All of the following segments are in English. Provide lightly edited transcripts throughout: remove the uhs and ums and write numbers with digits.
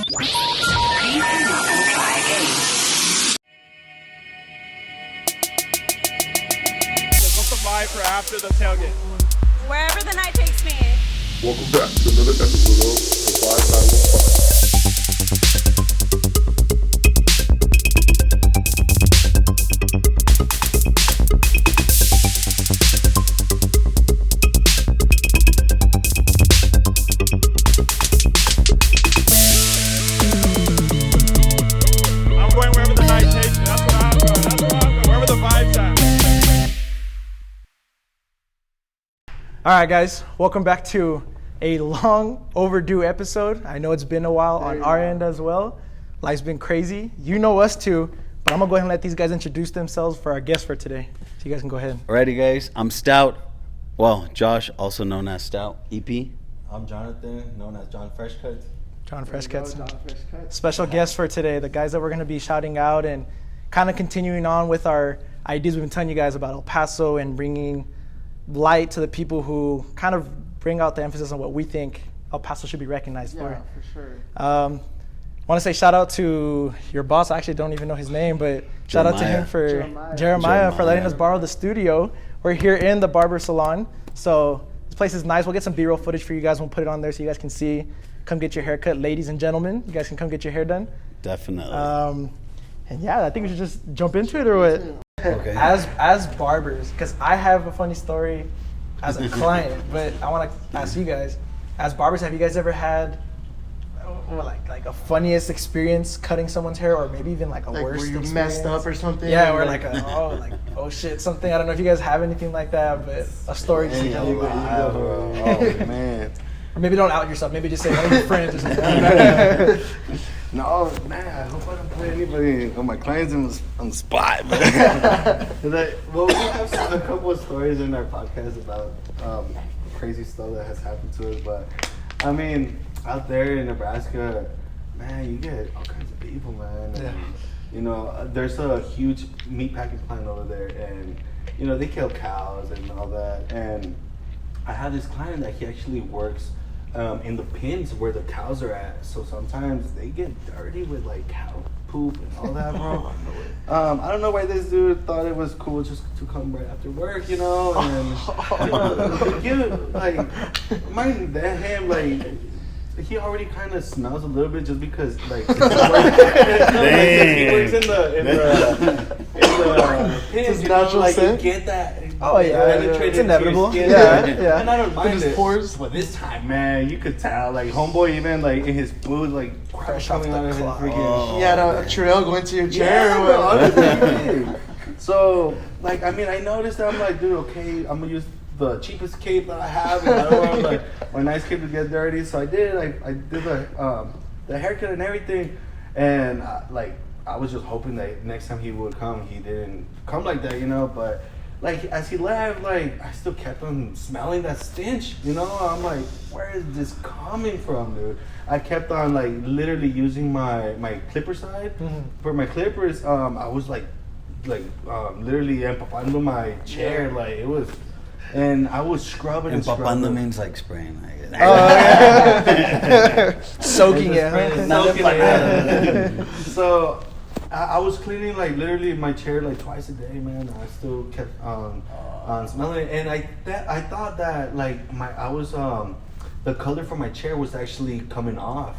Please hang up and try again. What's the vibe for after the tailgate? Wherever the night takes me. Welcome back to another episode of the 5915. I'm going wherever the night takes me. That's what I'm going. Wherever the vibe's at. All right, guys. Welcome back to a long overdue episode. I know it's been a while on our end as well. Life's been crazy. You know us too. But I'm going to go ahead and let these guys introduce themselves for our guest for today. So you guys can go ahead. Alrighty, guys. I'm Stout. Well, Josh, also known as Stout. EP. I'm Jonathan, known as John Freshcuts. John Freshcuts. Special guest for today, the guys that we're going to be shouting out and kind of continuing on with our ideas we've been telling you guys about El Paso and bringing light to the people who kind of bring out the emphasis on what we think El Paso should be recognized for. Yeah, for sure. I want to say shout out to your boss. I actually don't even know his name, but shout out to him for Jeremiah for letting us borrow the studio. We're here in the Barber salon, so this place is nice. We'll get some B-roll footage for you guys. We'll put it on there so you guys can see. Come get your hair cut, ladies and gentlemen. You guys can come get your hair done. Definitely. And yeah, I think we should just jump into it or what? Okay. As barbers, because I have a funny story as a client, but I want to ask you guys, as barbers, have you guys ever had like a funniest experience cutting someone's hair, or maybe even like a Like worst were you experience? messed up or something? Yeah, or like oh shit, something. I don't know if you guys have anything like that, but a story just to tell. Oh, man. Or maybe don't out yourself. Maybe just say one of your friends or something. No, man, I hope I don't put anybody of my clients on the spot. Well, we have a couple of stories in our podcast about crazy stuff that has happened to us. But, I mean, out there in Nebraska, man, you get all kinds of people, man. And, you know, there's a huge meat packing plant over there, and, you know, they kill cows and all that. And I had this client that he actually works in the pens where the cows are at, so sometimes they get dirty with like cow poop and all that, bro. I don't know why this dude thought it was cool just to come right after work, you know, and you know, mind that him, like, he already kind of smells a little bit just because, like, he works in the pens, you know, like, you get that. Oh yeah, it's inevitable. Yeah. And I don't mind Just it. pores. But this time, man, you could tell, like, homeboy even, like, in his boots, like, Fresh coming off out the of his clock. freaking... You had a trail going to your chair. Yeah, or bro, what? honestly. So, like, I mean, I noticed that I'm like, dude, okay, I'm gonna use the cheapest cape that I have, and I don't want, like, my nice cape to get dirty. So I did, I did the haircut and everything, and, like, I was just hoping that next time he would come, he didn't come like that, you know, but... Like, as he left, like, I still kept on smelling that stench, you know? I'm like, where is this coming from, dude? I kept on, like, literally using my clipper side. For my clippers, I was, literally empapando my chair, like, it was... And I was scrubbing and scrubbing. Empapando means like spraying, I guess. Soaking it. Soaking it. So... I was cleaning like literally my chair like twice a day, man. I still kept on smelling it, and I thought that like the color from my chair was actually coming off,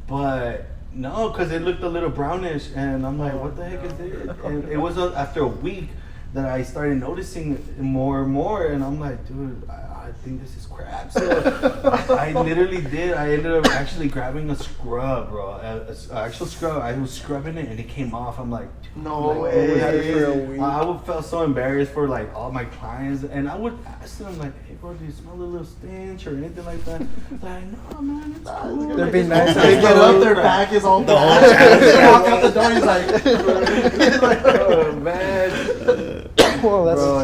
but no, because it looked a little brownish, and I'm like, what the heck is this? And it was after a week that I started noticing it more and more, and I'm like, dude, I think this is crap. So I literally did. I ended up actually grabbing a scrub, bro. An actual scrub. I was scrubbing it and it came off. I'm like, No way. way. Had it for a week. I would felt so embarrassed for like all my clients, and I would ask them like, hey, bro, do you smell a little stench or anything like that? Like, no, man, it's cool. That'd be nice. They get up, their back is all The whole black. They walk time. out the door, he's like, Oh man, Well, that's bro,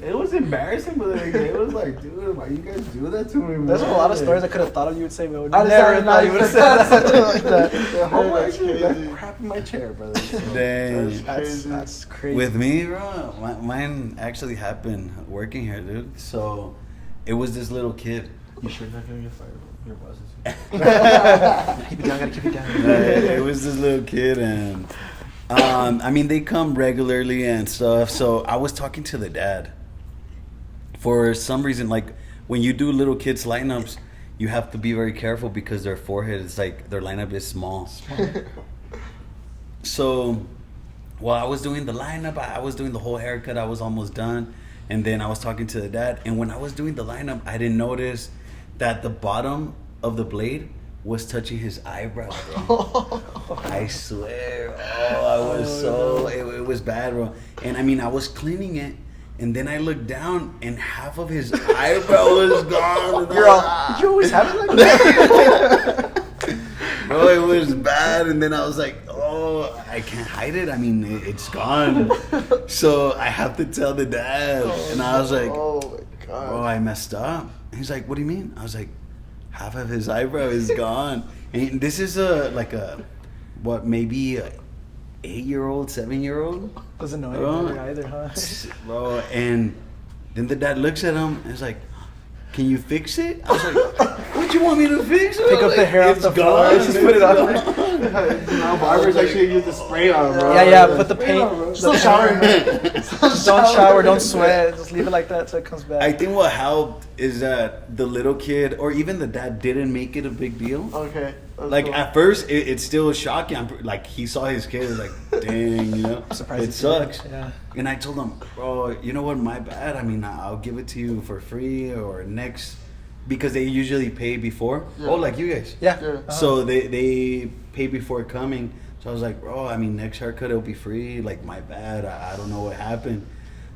it was embarrassing, but like, it was like, dude, why you guys do that to me, man? There's a lot of stories I could have thought of you would say, but would I just never had thought you would have said something like that. Yeah, homeboy actually crazy. left crap in my chair, brother. So, Dang. That's crazy. With me, bro, mine actually happened working here, dude. So, it was this little kid. you sure not gonna get fired? Your boss is Keep it down, gotta keep it down. It was this little kid, and I mean, they come regularly and stuff. So I was talking to the dad. For some reason, like when you do little kids lineups, you have to be very careful because their forehead is like their lineup is small. So while I was doing the lineup, I was doing the whole haircut. I was almost done, and then I was talking to the dad. And when I was doing the lineup, I didn't notice that the bottom of the blade was touching his eyebrow, bro. I swear. It was bad, bro. And I mean, I was cleaning it, and then I looked down, and half of his eyebrow was gone. You always have it like that? Bro, it was bad. And then I was like, oh, I can't hide it. I mean, it's gone. So I have to tell the dad. And I was like, Oh my god. bro, I messed up. And he's like, what do you mean? I was like, half of his eyebrow is gone. And this is maybe a 8-year-old, 7-year-old? Doesn't know anything either, huh? Bro, and then the dad looks at him and is like, can you fix it? I was like, what you want me to fix? Pick up the hair off the floor, just put it on. Now barbers actually use the spray on, bro. Yeah, put the paint. Still showering, man. Just don't shower, don't sweat. Just leave it like that till it comes back. I think what helped is that the little kid or even the dad didn't make it a big deal. Okay. That's Like cool. at first, it's still shocking. Like he saw his kid, like, dang, you know, Surprised it he sucks. did, yeah. And I told him, bro, you know what, my bad. I mean, I'll give it to you for free or next, because they usually pay before. Yeah. Oh, like you guys. Yeah. Yeah. Uh-huh. So they pay before coming. So I was like, bro, I mean, next haircut it'll be free. Like, my bad. I don't know what happened.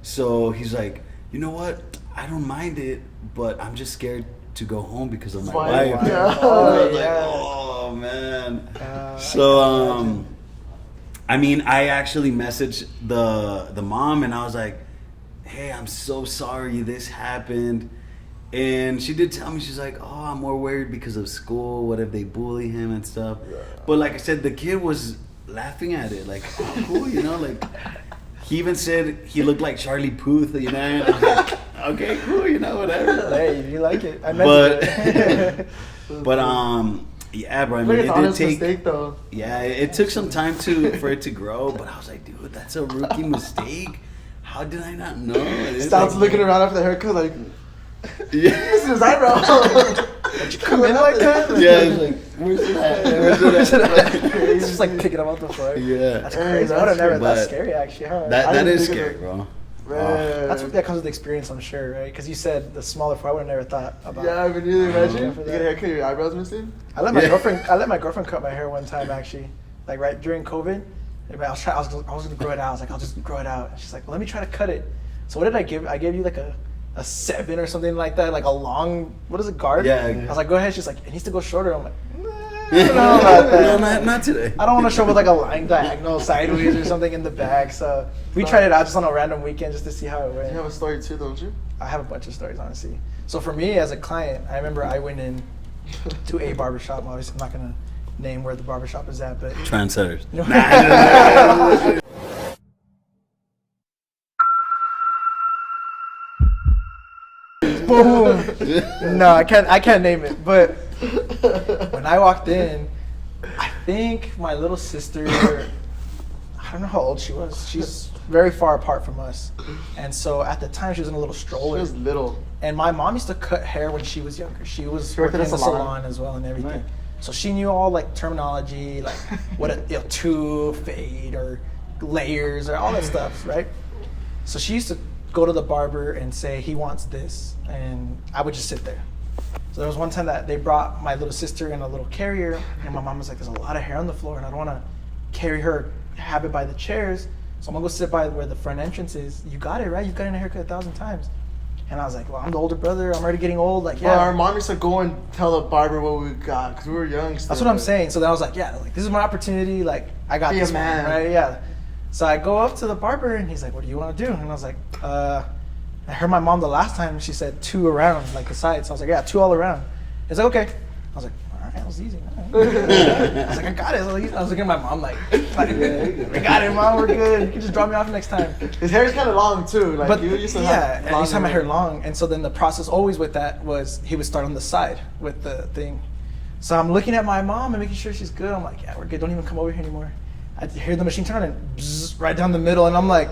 So he's like, you know what? I don't mind it, but I'm just scared to go home because of my Why? wife. Yeah. I was Oh, like, yeah. oh man. I So I mean, I actually messaged the mom and I was like, hey, I'm so sorry this happened. And she did tell me, she's like, oh, I'm more worried because of school. What if they bully him and stuff? But like I said, the kid was laughing at it. Like, oh, cool, you know, like he even said he looked like Charlie Puth, you know? And I was like, okay, cool, you know, whatever. Hey, you like it? I meant it. But yeah, bro. I Look, mean, it's it did honest take. mistake though. Yeah, it took some time for it to grow. But I was like, dude, that's a rookie mistake. How did I not know? It's Stops like- looking around after the haircut like, Yeah, this is his eyebrow. Come in like that? yeah. It's like, where's it at? Where's it at? He's just like picking them off the floor. Yeah, That's Hey, crazy. I would have that's never. true. That's But scary, actually, huh? that I that didn't is think of scary, it. bro. Man. That's that comes with experience, I'm sure, right? Because you said the smaller foot. I would have never thought about. Yeah, I mean, you imagine for you that. get a haircut, your eyebrows missing. I let my Yeah. girlfriend cut my hair one time, actually, like right during COVID. I was gonna grow it out. I was like, I'll just grow it out. And she's like, let me try to cut it. So what did I give? I gave you like a 7 or something like that, like a long, what is it, guard? Yeah. I was like, go ahead. She's like, it needs to go shorter. I'm like, nah, I don't know about that. No, not today. I don't want to show with like a line diagonal sideways or something in the back. So we tried it out just on a random weekend just to see how it went. You have a story too, don't you? I have a bunch of stories, honestly. So for me as a client, I remember I went in to a barbershop. Obviously, I'm not gonna name where the barbershop is at, but Trendsetters. boom. No, I can't name it. But when I walked in, I think my little sister, I don't know how old she was. She's very far apart from us, and so at the time she was in a little She stroller. was little. And my mom used to cut hair when she was younger. She was She worked working at in a the salon. salon as well and everything. Right. So she knew all like terminology, like what a tube, fade, or layers, or all that stuff, right? So she used to go to the barber and say he wants this, and I would just sit there. So there was one time that they brought my little sister in a little carrier, and my mom was like, "There's a lot of hair on the floor, and I don't want to carry her, have it by the chairs, so I'm gonna go sit by where the front entrance is. You got it, right? You've gotten a haircut 1,000 times." And I was like, "Well, I'm the older brother. I'm already getting old. Like, yeah." Well, our mom used to go and tell the barber what we got because we were young. Still, That's what I'm saying. So then I was like, yeah, like this is my opportunity. Like I got Be a this man. one, right? Yeah. So I go up to the barber and he's like, "What do you want to do?" And I was like, I heard my mom the last time she said 2 around, like the sides. So I was like, "Yeah, 2 all around." He's like, "Okay." I was like, "All right, that was easy." I was like, "I got it." I was looking at my mom like, "We got it, mom. We're good. You can just drop me off next time." His hair's kind of long too. Like But you used to yeah, have and I used to have my hair hair. long, and so then the process always with that was he would start on the side with the thing. So I'm looking at my mom and making sure she's good. I'm like, yeah, we're good. Don't even come over here anymore. I hear the machine turn on and bzzz, right down the middle, and I'm like,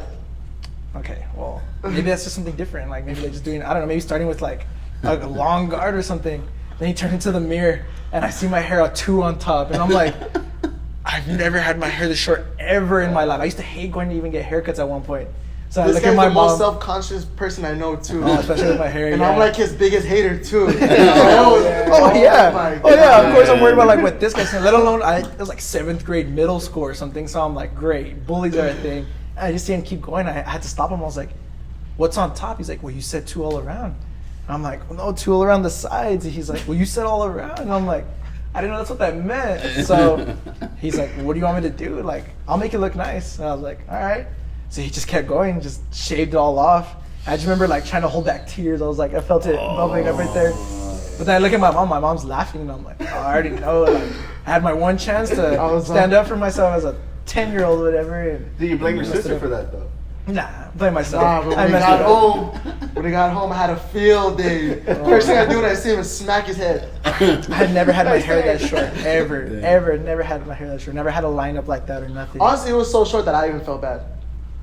okay, well, maybe that's just something different. Like maybe they're just doing, I don't know, maybe starting with like a long guard or something. Then he turned into the mirror, and I see my hair a 2 on top, and I'm like, I've never had my hair this short ever in my life. I used to hate going to even get haircuts at one point. So I This look guy's at my the most mom. self-conscious person I know too. Oh, especially with my hair. And yeah. I'm like his biggest hater too. Oh yeah. my Oh yeah. Of course, I'm God. worried about like what this guy's saying. Let alone it was like 7th grade middle school or something. So I'm like, great, bullies are a thing. And I just see him keep going. I had to stop him. I was like, "What's on top?" He's like, "Well, you said 2 all around." And I'm like, "Well, no, 2 all around the sides." And he's like, "Well, you said all around." And I'm like, "I didn't know that's what that meant." So he's like, "What do you want me to do? Like, I'll make it look nice." And I was like, "All right." So he just kept going, just shaved it all off. I just remember like trying to hold back tears. I was like, I felt it bubbling up right there. But then I look at my mom's laughing, and I'm like, oh, I already know. Like, I had my one chance to stand up for myself as a 10-year-old, whatever. And Do you blame your sister for that though? nah, blame myself. Nah, but I when he messed got it up. home, I had a field day. First thing I do when I see him is smack his head. I had never had my hair that short, ever. Never had my hair that short. Never had a lineup like that or nothing. Honestly, it was so short that I even felt bad.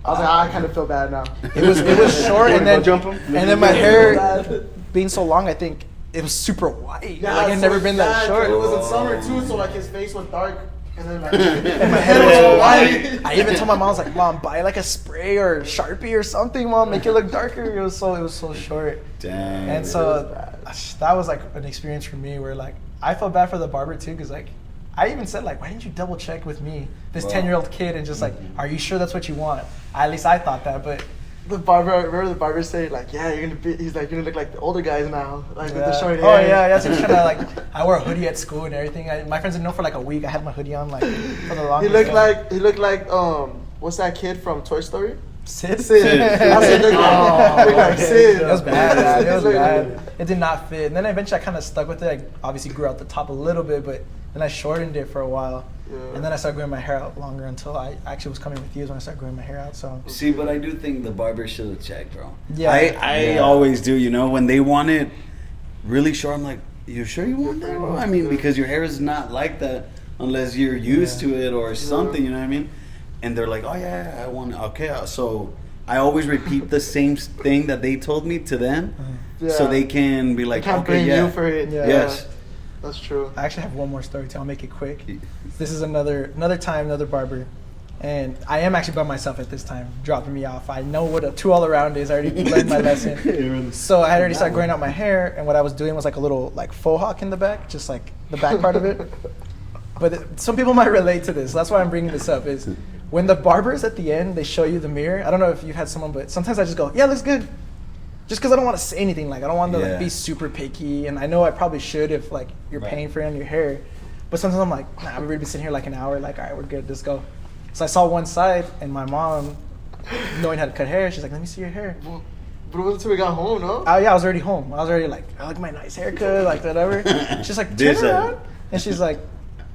I was like, I kind of feel bad now. It was short, and then jump him? and then my hair being so long, I think it was super white. Yeah, like it had never been that short. It was in summer too, so like his face was dark, and then like And my head was so white. I even told my mom, I was like, "Mom, buy like a spray or Sharpie or something, Mom, make it look darker." It was so short. Dang. And so that was like an experience for me where like I felt bad for the barber too, because like I even said like, why didn't you double check with me, this 10-year-old kid, and just like, are you sure that's what you want? At least I thought that, but the barber. Remember the barber say like, yeah, you're gonna be. He's like, you're gonna look like the older guys now, like with the short hair. Oh yeah, yeah. So he's trying to like, I wore a hoodie at school and everything. My friends didn't know for like a week. I had my hoodie on like for the longest. He looked like what's that kid from Toy Story? Sid. That's what he looked like. Looked like Sid. It was bad, man. It was bad. It did not fit. And then eventually I kind of stuck with it. I obviously grew out the top a little bit, but then I shortened it for a while. Yeah. And then I started growing my hair out longer until I actually was coming with you is when I started growing my hair out. So See, but I do think the barber should have checked, bro. Yeah. I always do, you know, when they want it really short, I'm like, you sure you want that? I mean, because your hair is not like that unless you're used to it or something, you know what I mean? And they're like, oh yeah, I want it. Okay, so I always repeat the same thing that they told me to them, so they can be like, can't okay, blame yeah. you for it. Yeah. Yes. That's true. I actually have one more story too. I'll make it quick. This is another time, another barber. And I am actually by myself at this time, dropping me off. I know what a 2 all around is. I already learned my lesson. So I had already started growing out my hair, and what I was doing was like a little like faux hawk in the back, just like the back part of it. But some people might relate to this. That's why I'm bringing this up. Is when the barbers at the end they show you the mirror. I don't know if you've had someone, but sometimes I just go, yeah, looks good. Just because I don't want to say anything. Like I don't want to like be super picky, and I know I probably should if like you're paying for it on your hair. But sometimes I'm like, nah, we've already been sitting here like an hour. Like, all right, we're good. Let's go. So I saw one side, and my mom, knowing how to cut hair, she's like, let me see your hair. But it wasn't until we got home, no? Oh yeah, I was already home. I was already like, I like my nice haircut, like whatever. She's like, turn This around. And she's like,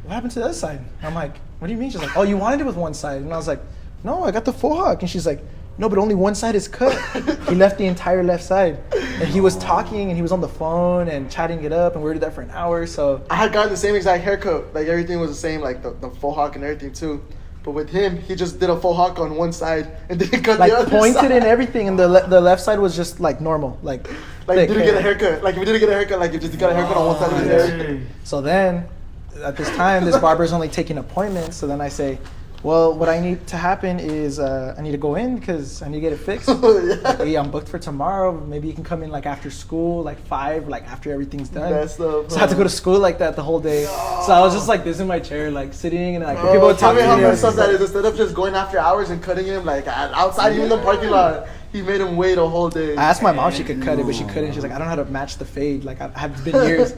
what happened to the other side? I'm like, what do you mean? She's like, oh, you wanted it with one side. And I was like, no, I got the faux hawk. And she's like, no, but only one side is cut. He left the entire left side. And he was talking, and he was on the phone and chatting it up, and we were there for an hour, so. I had gotten the same exact haircut. Like everything was the same, like the faux hawk and everything too. But with him, he just did a faux hawk on one side and then cut Like the other pointed side. and everything, and the left side was just like normal, like thick didn't hair. get a haircut. Like if you didn't get a haircut, like you just got a haircut on one side of his hair. So then, at this time, this barber's only taking appointments. So then I say, well, what I need to happen is I need to go in because I need to get it fixed. Like, hey, I'm booked for tomorrow. Maybe you can come in like after school, like 5, like after everything's done. Messed up, So I had to go to school like that the whole day. So I was just like this in my chair, like sitting and like people would Tell talk me to how me. messed up that is. Instead of just going after hours and cutting him like outside, even the parking lot, he made him wait a whole day. I asked my mom if she could cut it, but she couldn't. She's like, I don't know how to match the fade. Like, I have been years.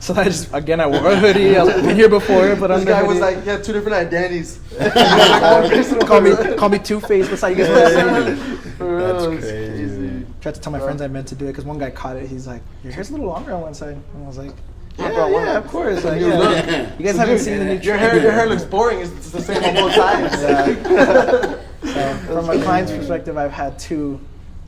So I just, again, I wore a hoodie. I was like, been here before, but I'm This guy was like, he had 2 different identities. call me Two-Face. What's how you guys want to say? For real, That's it's crazy. Tried to tell my friends I meant to do it because one guy caught it. He's like, your hair's a little longer on one side. And I was like, yeah, of course. Like, yeah. You guys haven't seen the new Your hair looks boring. It's the same on both sides. So from a client's perspective, I've had two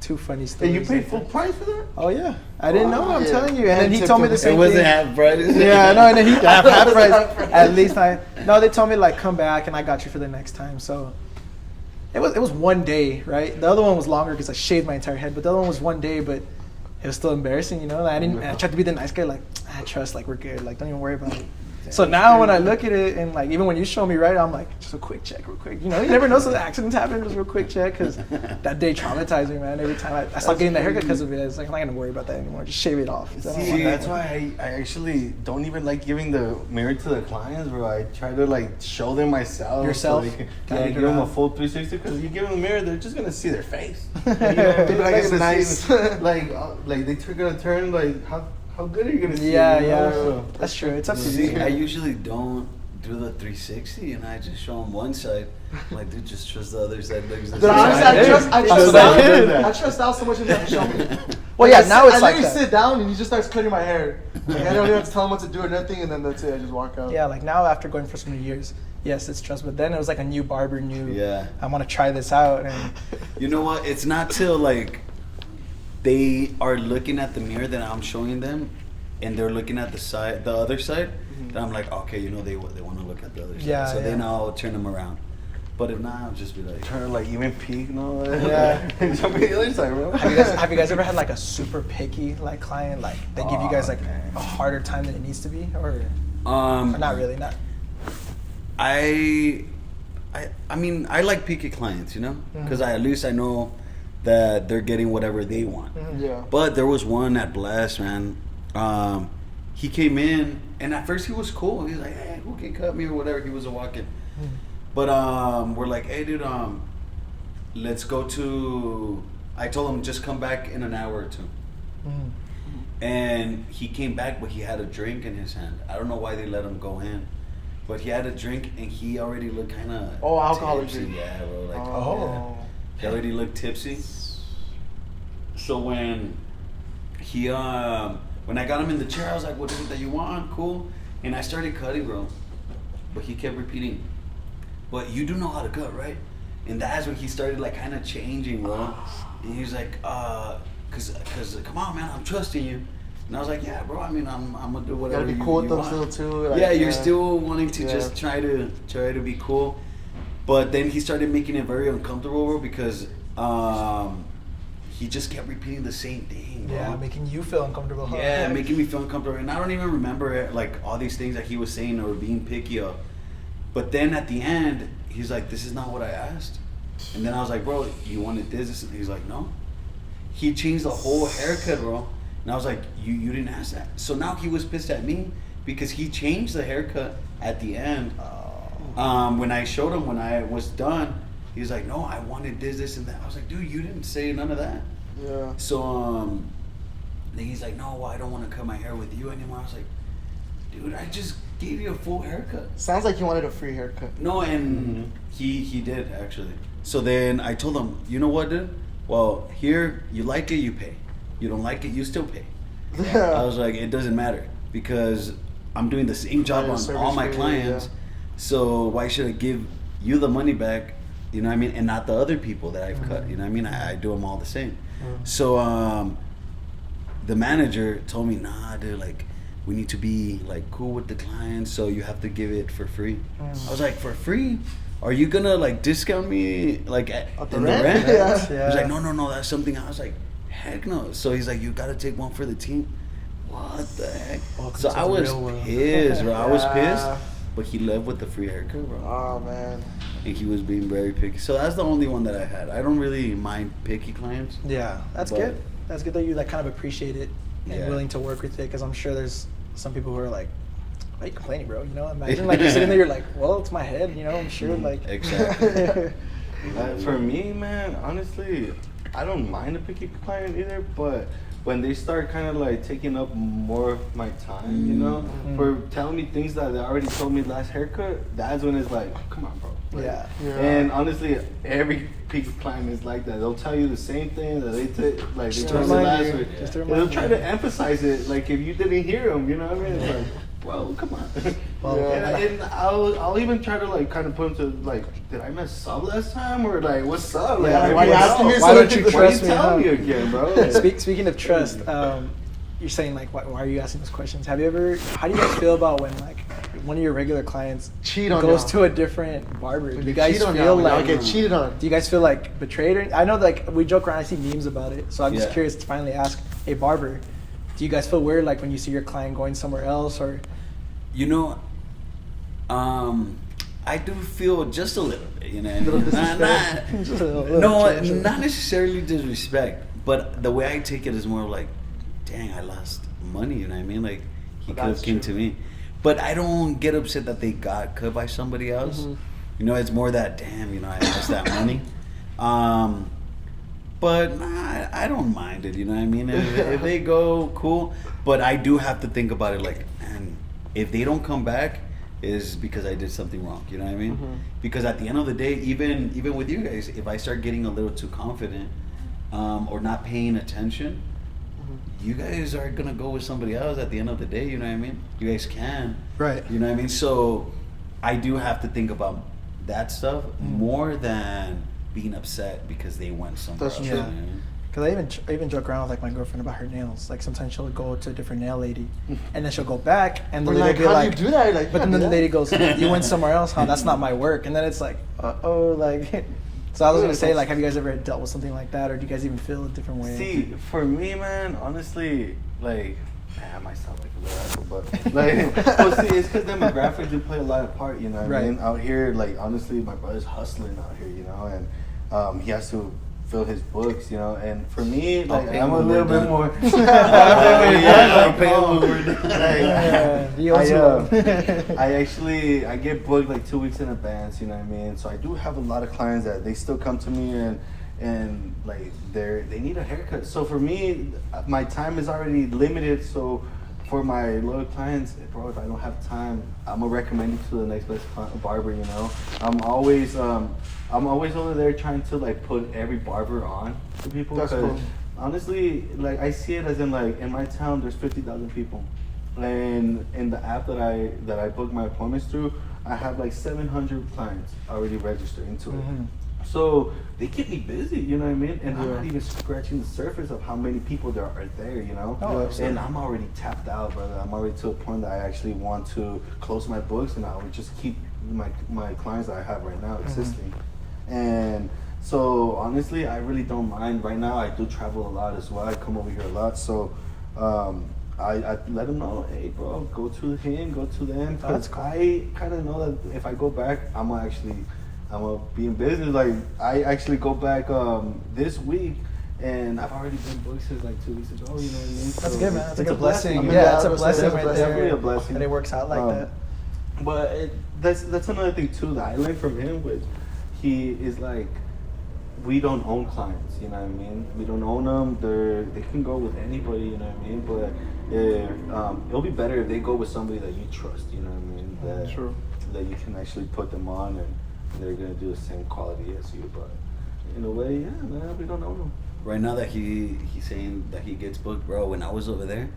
two funny And stories. you paid full price for that? Oh yeah, I didn't know. I'm Yeah. telling you. And then he And told me the tipped same It wasn't thing. half price. Yeah, no, and then he half price. At least no, they told me like come back and I got you for the next time. So it was one day, right? The other one was longer because I shaved my entire head, but the other one was one day, but it was still embarrassing, you know. Like, I tried to be the nice guy, like I trust, like we're good, like don't even worry about it. So now when I look at it and like even when you show me, right, I'm like just a quick check, real quick. You know, you never know some accidents happen, just real quick check because that day traumatized me, man. Every time I stopped getting the haircut because of it, it's like I'm not gonna worry about that anymore. Just shave it off. So I don't See, want that's that. why I actually don't even like giving the mirror to the clients, bro. I try to like show them myself. Yourself? So they can, Guide yeah, it give them a around. full 360 because you give them a mirror, they're just gonna see their face. Like, They're it's gonna nice. see, like they're gonna turn like how good are you gonna see? Yeah, you know? yeah, So- that's true. It's up to See, you. I usually don't do the 360, and I just show them one side. I'm like, dude, just trust the other side. Looks the Dude, same. honestly, I did. I That's trust what I did. Al. I trust Al so much enough to show me. Well, yeah, now it's I like literally that. sit down and he just starts cutting my hair. Like, I don't even have to tell him what to do or nothing, and then that's it. I just walk out. Yeah, like now after going for so many years, yes, it's trust. But then it was like a new barber, Yeah. I want to try this out, and You know what? It's not till like they are looking at the mirror that I'm showing them, and they're looking at the other side. That I'm like, okay, you know, they want to look at the other side. Yeah, So yeah. then I'll turn them around. But if not, I'll just be like, Trying to like even peek and all that. Yeah. And jump on the other side, bro. have you guys ever had like a super picky like client, like they give you guys like man. a harder time than it needs to be, or um, not really, not. I mean, I like picky clients, you know, because at least I know that they're getting whatever they want. Yeah. But there was one at Blast, man. He came in, and at first he was cool. He's like, "Hey, who can cut me or whatever?" He was a walk-in. But we're like, "Hey, dude, let's go to." I told him just come back in an hour or two. And he came back, but he had a drink in his hand. I don't know why they let him go in, but he had a drink, and he already looked kind of Oh, alcoholic tipsy. drink. Yeah, bro. Like, Oh. yeah. He already looked tipsy. So when he when I got him in the chair, I was like, "What is it that you want?" Cool. And I started cutting, bro. But he kept repeating, "But you do know how to cut, right?" And that's when he started like kind of changing, bro. And he was like, cause come on, man, I'm trusting you." And I was like, "Yeah, bro. I mean, I'm gonna do whatever Gotta be you, cool with you them want." still too. Like, Yeah, you're still wanting to Yeah. just try to be cool. But then he started making it very uncomfortable, bro, because he just kept repeating the same thing, bro. Yeah, making you feel uncomfortable. Huh? Yeah, making me feel uncomfortable. And I don't even remember like all these things that he was saying or being picky of. But then at the end, he's like, "This is not what I asked." And then I was like, "Bro, you wanted this?" And he's like, "No." He changed the whole haircut, bro. And I was like, you didn't ask that." So now he was pissed at me because he changed the haircut at the end. When I showed him when I was done, he was like, "No, I wanted this, and that." I was like, "Dude, you didn't say none of that." Yeah. So then he's like, "No, well, I don't want to cut my hair with you anymore." I was like, "Dude, I just gave you a full haircut." Sounds like you wanted a free haircut. No, and he did actually. So then I told him, "You know what, dude? Well, here you like it, you pay. You don't like it, you still pay." I Yeah. was like, "It doesn't matter because I'm doing the same job Yeah, on service all my fee, clients. yeah. So why should I give you the money back? You know what I mean? And not the other people that I've cut. You know what I mean? I do them all the same." So the manager told me, "Nah, dude, like we need to be like cool with the clients, so you have to give it for free." I was like, "For free? Are you gonna like discount me like the in rent?" the rent?" Yeah. He's like, no, that's something. I was like, "Heck no." So he's like, "You gotta take one for the team." What the heck? Welcome So to I the was real world. pissed, bro. I was Yeah. pissed. But he left with the free haircut, bro. Oh man. And he was being very picky. So that's the only one that I had. I don't really mind picky clients. Yeah, that's But- good. That's good that you like kind of appreciate it and Yeah. willing to work with it. Because I'm sure there's some people who are like, "Why are you complaining, bro?" You know, imagine like you're sitting there, you're like, "Well, it's my head." You know, I'm sure like. Exactly. For me, man, honestly, I don't mind a picky client either, but when they start kind of like taking up more of my time, you know, for telling me things that they already told me last haircut, that's when it's like, oh, come on, bro. Like, Yeah. And honestly, every picky client is like that. They'll tell you the same thing that they Just to told me remind last you. week. Just to They'll remind try you. to emphasize it, like if you didn't hear them, you know what I mean? It's like, bro, come on. Well, and I'll even try to like kind of put him to like, did I mess up last time or like what's up? Like, Yeah, why you asking me? Why don't you Why trust you me? tell Huh? me again, bro? Speaking of trust, you're saying like, why are you asking those questions? How do you guys feel about when like one of your regular clients Cheat on goes y'all. to a different barber? When Do they you guys cheat on feel y'all, when y'all like get cheated on? Do you guys feel like betrayed? Or, I know like we joke around. I see memes about it, so I'm just Yeah. curious to finally ask a barber. Do you guys feel weird like when you see your client going somewhere else or? You know, I do feel just a little bit, you know. Little Not, Just a little no, trashy. not necessarily disrespect, but the way I take it is more like, dang, I lost money. You know what I mean? Like he could have That's came true. to me, but I don't get upset that they got cut by somebody else. Mhm. You know, it's more that damn, you know, I lost that money. But nah, I don't mind it. You know what I mean? If they go, cool. But I do have to think about it. Like, man, if they don't come back, is because I did something wrong. You know what I mean? Mhm. Because at the end of the day, even with you guys, if I start getting a little too confident, or not paying attention, you guys are gonna go with somebody else at the end of the day. You know what I mean? You guys can. Right. You know what I mean? So I do have to think about that stuff more than being upset because they went somewhere That's else. true. you know what I mean? Cause I even joke around with like my girlfriend about her nails. Like sometimes she'll go to a different nail lady, and then she'll go back, and the We're lady like, will be how like, do you do that? Like, you but then can't the do that. lady goes, "You went somewhere else, huh? That's not my work." And then it's like, like. So I was gonna say, like, have you guys ever dealt with something like that, or do you guys even feel a different way? See, for me, man, honestly, like, I might sound like a little asshole, but like, well, see, it's because demographics do play a lot of part, you know what Right. I mean? Out here, like, honestly, my brother's hustling out here, you know, and he has to fill his books, you know, and for me, like, pay I'm him a when little we're bit done. more. I'll pay him when we're done. He owes you. I get booked like 2 weeks in advance, you know what I mean? So I do have a lot of clients that they still come to me and like they need a haircut. So for me, my time is already limited. So for my loyal clients, bro, if I don't have time, I'm gonna recommend you to the next best barber. You know, I'm always over there trying to like put every barber on to people. That's 'cause cool. honestly, like I see it as in like in my town, there's 50,000 people, and in the app that I book my appointments through, I have like 700 clients already registered into it. Mhm. So they keep me busy, you know what I mean? And I'm Yeah. not even scratching the surface of how many people there are there, you know? Oh, absolutely. And I'm already tapped out, brother. I'm already to a point that I actually want to close my books and I would just keep my clients that I have right now existing. And so honestly, I really don't mind. Right now, I do travel a lot as well. I come over here a lot. So I let them know, hey, bro, go to him, go to them. That's Because cool. I kind of know that if I go back, I'm gonna be in business. Like I actually go back this week, and I've already been booked since like 2 weeks ago. You know what I mean? That's So good, man. That's like it's a blessing. I mean, Yeah, it's a that's blessing that's right a there. definitely a blessing. And it works out like that. But that's another thing too that I learned from him. Which he is like, we don't own clients. You know what I mean? We don't own them. They can go with anybody. You know what I mean? But it'll be better if they go with somebody that you trust. You know what I mean? That, True. That you can actually put them on and they're gonna do the same quality as you. But in a way, yeah, man, we don't own them. Right now that he's saying that he gets booked, bro. When I was over there,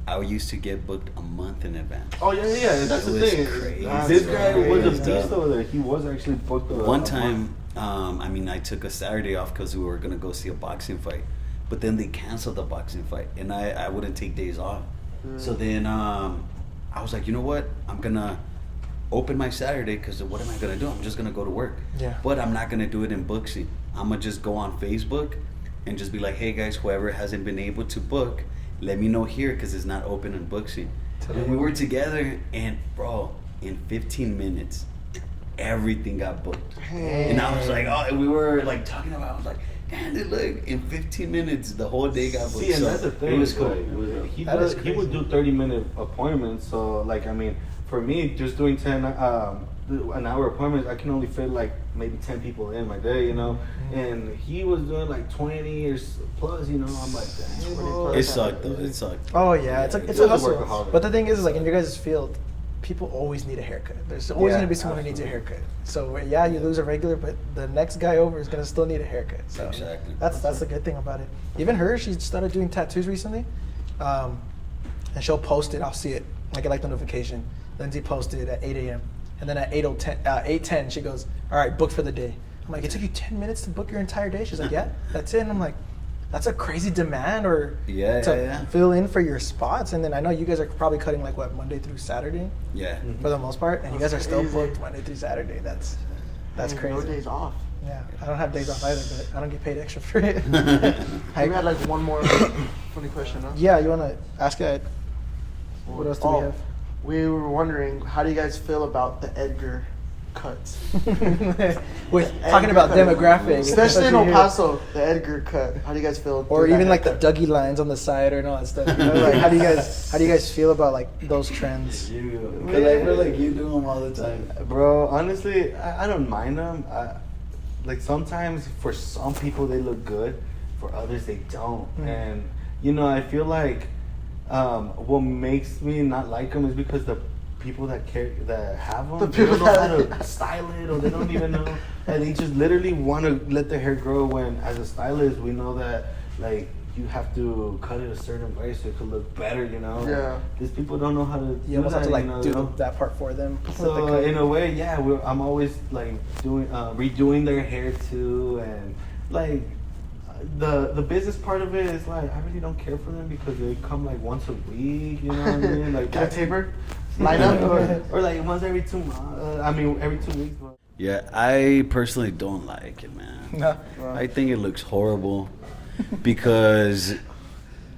I used to get booked a month in advance. Oh yeah. That's It the was thing. crazy. This guy was a Crazy. beast over there. He was actually booked. One time, I took a Saturday off because we were gonna go see a boxing fight, but then they canceled the boxing fight, and I wouldn't take days off. So then I was like, you know what? I'm gonna open my Saturday because what am I gonna do? I'm just gonna go to work. Yeah. But I'm not gonna do it in Booksy. I'm gonna just go on Facebook and just be like, hey guys, whoever hasn't been able to book, let me know here because it's not open in Booksy. And we were together, and bro, in 15 minutes, everything got booked. And I was like, oh, and we were like talking about, I was like, man, dude, look, in 15 minutes, the whole day got booked. See, and So that's the thing. It was cool. Like, he That is would crazy. do 30-minute appointments. So, like, I mean, for me, just doing an hour appointments, I can only fit like maybe 10 people in my day, you know. And he was doing like 20 or plus, you know. I'm like, dang, bro. It sucked, though. It sucked. Oh yeah, it's a He was a hustle. workaholic. But the thing is, like in your guys' field, people always need a haircut. There's always Yeah, gonna be someone who needs a absolutely. haircut. So yeah, you lose a regular, but the next guy over is gonna still need a haircut. So Exactly. that's the good thing about it. Even her, she started doing tattoos recently. and she'll post it. I'll see it. I get like the notification. Lindsay posted at 8 a.m. And then at 8:10, she goes, all right, book for the day. I'm like, it took you 10 minutes to book your entire day? She's like, yeah, that's it. And I'm like, that's a crazy demand to fill in for your spots. And then I know you guys are probably cutting like what, Monday through Saturday? Yeah. For the most part. And you guys are still booked Monday through Saturday. That's crazy. No days off. Yeah, I don't have days off either, but I don't get paid extra for it. We had like one more funny question, huh? Yeah, you want to ask it? What else do we have? We were wondering, how do you guys feel about the Edgar cuts? With talking about demographics. Especially in El Paso, the Edgar cut. How do you guys feel? Or even like the Dougie lines on the side or all that stuff. You know, like how do you guys feel about like those trends? Because I feel like you do them all the time. Bro, honestly, I don't mind them. Like sometimes for some people they look good, for others they don't. And you know, I feel like what makes me not like them is because the people that have them, they don't know how to style it, or they don't even know, and they just literally want to let their hair grow. When as a stylist, we know that like you have to cut it a certain way so it could look better, you know. Yeah. These people don't know how to. You almost have to like do that part for them. So in a way, yeah, I'm always like doing redoing their hair too, and like the business part of it is like I really don't care for them because they come like once a week, you know what I mean? Like Get a taper, line up, or like once every 2 months. Every 2 weeks. But. Yeah, I personally don't like it, man. No. I think it looks horrible because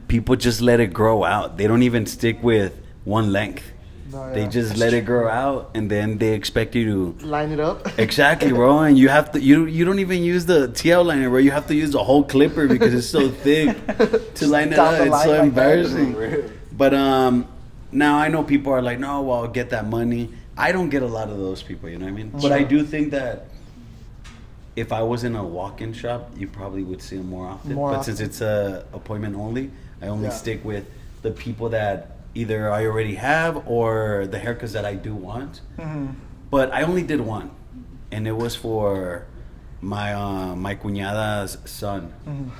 people just let it grow out. They don't even stick with one length. No, They just let it grow out, and then they expect you to line it up. exactly, bro. And you have to you don't even use the TL liner, bro. You have to use the whole clipper because it's so thick to line it Down up. the It's line so like embarrassing. But now I know people are like, no, well, get that money. I don't get a lot of those people, you know what I mean? But I do think that if I was in a walk-in shop, you probably would see them more often. Since it's a appointment only, I only stick with the people that either I already have or the haircuts that I do want. But I only did one, and it was for my cuñada's son.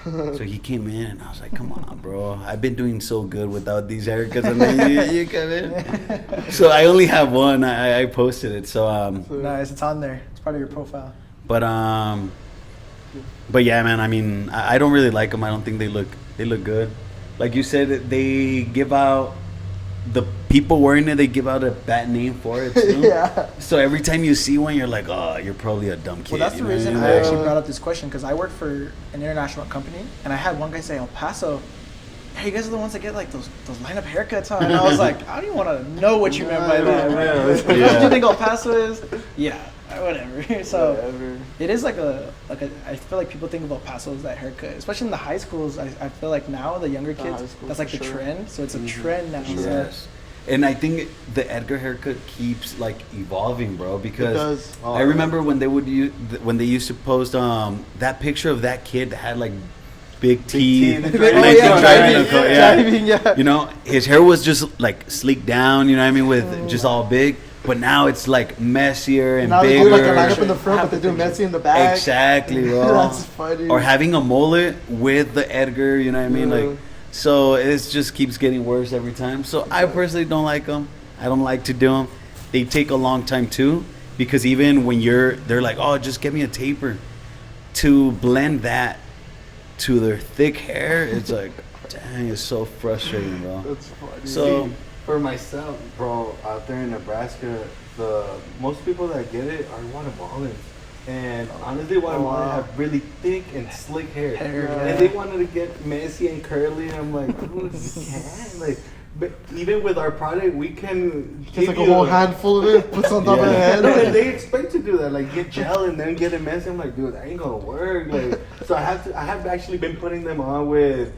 So he came in, and I was like, come on, bro. I've been doing so good without these haircuts, and then you come in. So I only have one. I posted it. So nice, it's on there. It's part of your profile. But yeah, man. I mean, I don't really like them. I don't think they look good. Like you said, they give out the people wearing it. They give out a bad name for it too. Yeah. So every time you see one, you're like, oh, you're probably a dumb kid. Well, that's the you know reason what I mean? actually brought up this question, because I work for an international company, and I had one guy say, El Paso, hey, you guys are the ones that get like those lineup haircuts, huh? And I was like, I don't even want to know what you meant by that. What do you think El Paso is? Yeah, whatever. So it is like a I feel like people think of El Paso as that haircut, especially in the high schools. I feel like now the younger kids, that's like the trend. So it's a trend now. Yes. And I think the Edgar haircut keeps like evolving, bro. Because I remember when they used to post that picture of that kid that had like big teeth, driving, yeah. You know, his hair was just like sleeked down. You know what I mean, with just all big. But now it's like messier and now bigger. They do like a lineup in the front, but they do messy in the back. Exactly, bro. That's funny. Or having a mullet with the Edgar. You know what I mean, like. So it just keeps getting worse every time. So I personally don't like them. I don't like to do them. They take a long time too, because even when they're like, oh, just get me a taper, to blend that to their thick hair, it's like, dang, it's so frustrating, bro. That's funny. So for myself, bro, out there in Nebraska, most people that get it are Guatemalans. And honestly, Guatemala have really thick and slick hair. And they wanted to get messy and curly. And I'm like, dude, you can't. Like, but even with our product, we can Just like a whole handful of it, puts on top of the head. No, and they expect to do that, like get gel and then get it messy. I'm like, dude, that ain't gonna work. Like, so I have actually been putting them on with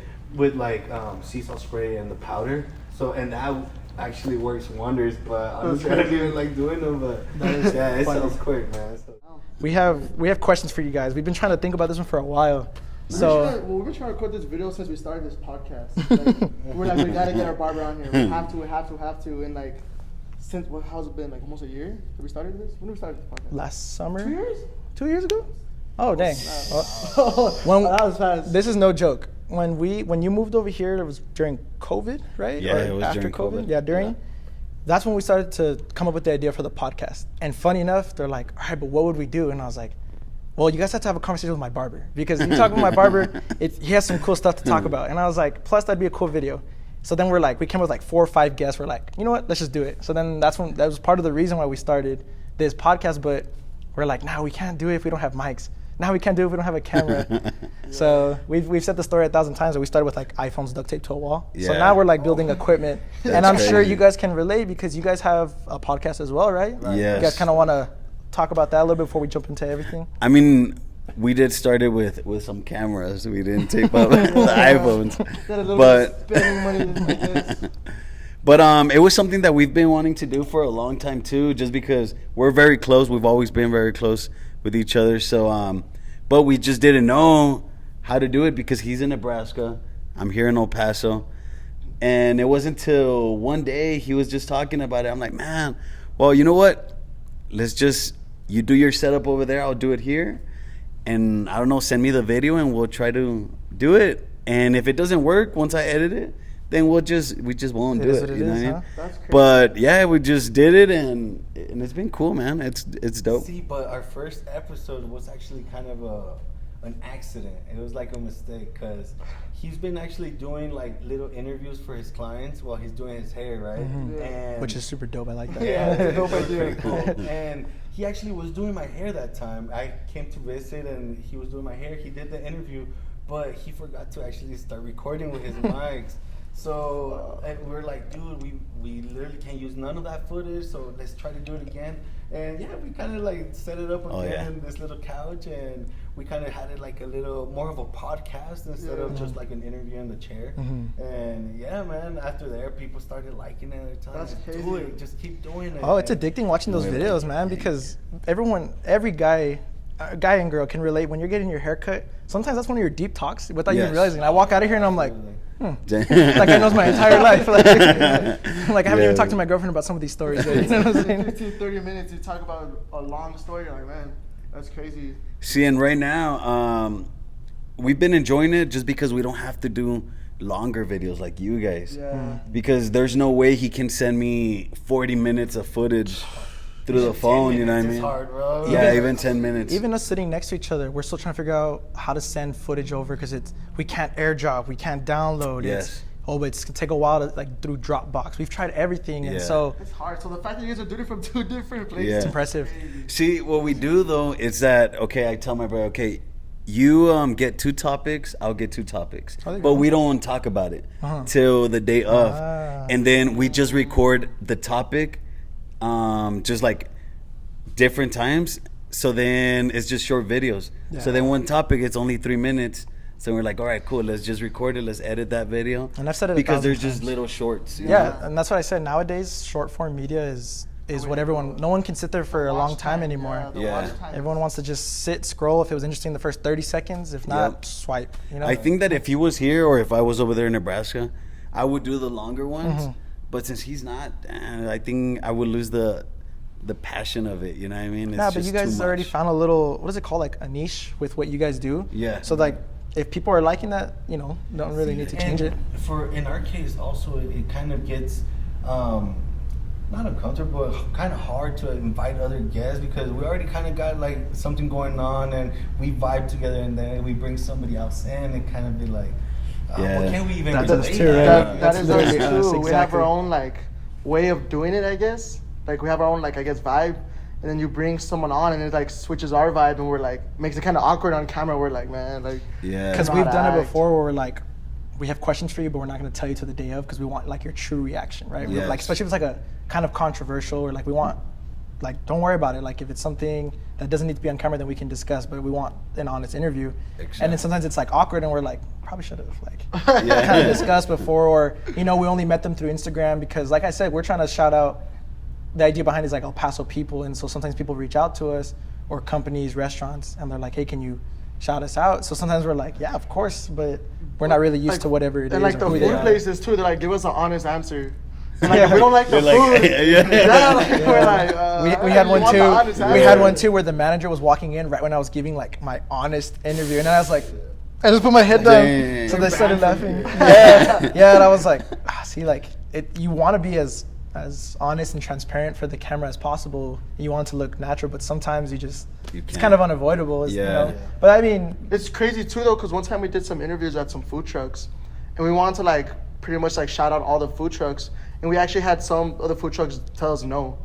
like sea salt spray and the powder. So and that actually works wonders. But honestly, I don't even like doing them. But yeah, it sounds quick, man. So. We have questions for you guys. We've been trying to think about this one for a while. So we've been trying to record this video since we started this podcast. Like, we're like, we gotta get our barber on here. We have to. And like, since how's it been? Like almost a year that we started this. When did we start this podcast? last summer. 2 years. 2 years ago? Oh dang! That was fast. This is no joke. when you moved over here, it was during COVID, right? Yeah, Or it was after during COVID. Yeah, during. That's when we started to come up with the idea for the podcast. And funny enough, they're like, all right, but what would we do? And I was like, well, you guys have to have a conversation with my barber, because you talk with my barber, he has some cool stuff to talk about. And I was like, plus that'd be a cool video. So then we came with like 4 or 5 guests. We're like, you know what, let's just do it. So then that was part of the reason why we started this podcast. But we're like, no, we can't do it if we don't have mics. Now we can't do it if we don't have a camera. So we've said the story 1,000 times that we started with like iPhones duct taped to a wall. So Yeah. now we're like building equipment. And I'm sure crazy. you guys can relate, because you guys have a podcast as well, right? Yes. You guys kind of want to talk about that a little bit before we jump into everything? I mean, we did start it with some cameras. We didn't tape up the iPhones. Got a little But bit of spending money like this. But it was something that we've been wanting to do for a long time too, just because we're very close. We've always been very close with each other. So, but we just didn't know how to do it, because he's in Nebraska, I'm here in El Paso, and it wasn't until one day he was just talking about it. I'm like, man, well, you know what? You do your setup over there, I'll do it here, and I don't know, send me the video and we'll try to do it. And if it doesn't work once I edit it, then we just won't do is it. what it You know is, what I huh? mean? That's crazy. But yeah, we just did it, and it's been cool, man. It's dope. See, but our first episode was actually kind of an accident. It was like a mistake, because he's been actually doing like little interviews for his clients while he's doing his hair, right? And Which is super dope. I like that. yeah, Dope it was idea. pretty cool. And he actually was doing my hair that time. I came to visit, and he was doing my hair. He did the interview, but he forgot to actually start recording with his mics. So and we're like, dude, we literally can't use none of that footage, so let's try to do it again. And yeah, we kind of like set it up again Oh, yeah. in this little couch, and we kind of had it like a little more of a podcast instead of just like an interview in the chair. And yeah, man, after there, people started liking it. They're telling That's us, crazy. do it, just keep doing it. Oh, it's And- addicting watching those videos, man, because every guy and girl can relate. When you're getting your hair cut, sometimes that's one of your deep talks without even Yes. realizing. I walk out of here and I'm like, Like like I knows my entire life. Like I haven't even talked to my girlfriend about some of these stories yet. You know what I'm saying? 15, 30 minutes to talk about a long story. You're like, man, that's crazy. See, and right now, we've been enjoying it just because we don't have to do longer videos like you guys. Yeah. Because there's no way he can send me 40 minutes of footage through the phone, you know what I It's mean? hard, bro. Yeah, even 10 minutes. Even us sitting next to each other, we're still trying to figure out how to send footage over, because we can't airdrop, we can't download. Yes. It's gonna take a while to like through Dropbox. We've tried everything, and Yeah. so It's hard. So the fact that you guys are doing it from 2 different places. Yeah. it's impressive. See, what we do though is that, okay, I tell my brother, okay, you get 2 topics, I'll get 2 topics, there you but go. we don't talk about it till the day of, and then we just record the topic, just like different times. So then it's just short videos. So then one topic, it's only 3 minutes. So we're like, all right, cool, let's just record it, let's edit that video. And I've said it a because thousand there's just times. little shorts. you know? Yeah, and that's what I said. Nowadays, short form media is what everyone. No one can sit there for a long time anymore. The Yeah. watch time. Everyone wants to just sit, scroll. If it was interesting the first 30 seconds, if not, Yep. swipe. You know. I think that if he was here or if I was over there in Nebraska, I would do the longer ones. But since he's not, I think I would lose the passion of it. You know what I mean? It's Yeah, but just you guys too already much. found a little. What is it called? Like a niche with what you guys do. Yeah. So like, if people are liking that, don't really need to change it. For in our case, also it kind of gets not uncomfortable, but kind of hard to invite other guests, because we already kind of got like something going on, and we vibe together, and then we bring somebody else in, and kind of be like, Yeah. what can we even That's relate us too, right? to? That That's is literally us us, too. We have exactly. our own like way of doing it, I guess. Like we have our own like I guess vibe, and then you bring someone on, and it like switches our vibe, and we're like makes it kind of awkward on camera. We're like, man, like Yeah. Because Not we've done it act. before, where we're like, we have questions for you, but we're not going to tell you till the day of, because we want like your true reaction, right? Yes. Like especially if it's like a kind of controversial, or like we want, like don't worry about it. Like if it's something that doesn't need to be on camera, then we can discuss. But we want an honest interview. And then sometimes it's like awkward, and we're like, probably should have like kind of discussed before, or we only met them through Instagram, because like I said, we're trying to shout out. The idea behind it is like El Paso people, and so sometimes people reach out to us, or companies, restaurants, and they're like, hey, can you shout us out? So sometimes we're like, yeah, of course, but we're not really used like- to whatever it is. and like or the who they food are. places too. They're like, give us an honest answer. And like if we don't like the They're like, food, yeah. like, we're like, We had you one want the honest too. We had answer. one too where the manager was walking in right when I was giving like my honest interview, and I was like, I just put my head down. Dang. So they started laughing. Yeah, and I was like, see, like, you want to be as honest and transparent for the camera as possible. You want it to look natural, but sometimes it's kind of unavoidable. You know? But I mean, it's crazy too though, because one time we did some interviews at some food trucks, and we wanted to like pretty much like shout out all the food trucks, and we actually had some of the food trucks tell us no.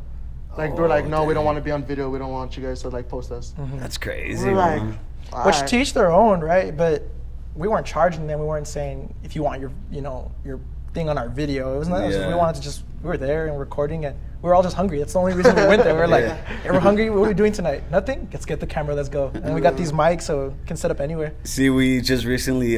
Like they were like, no, we don't want to be on video. We don't want you guys to like post us. That's crazy. We're like, which to each their own, right? But we weren't charging them. We weren't saying if you want your thing on our video. It was not. We wanted to just. We were there and recording, and we were all just hungry. That's the only reason we went there. We were like, hey, we're hungry. What are we doing tonight? Nothing. Let's get the camera. Let's go. And we got these mics, so we can set up anywhere. See, we just recently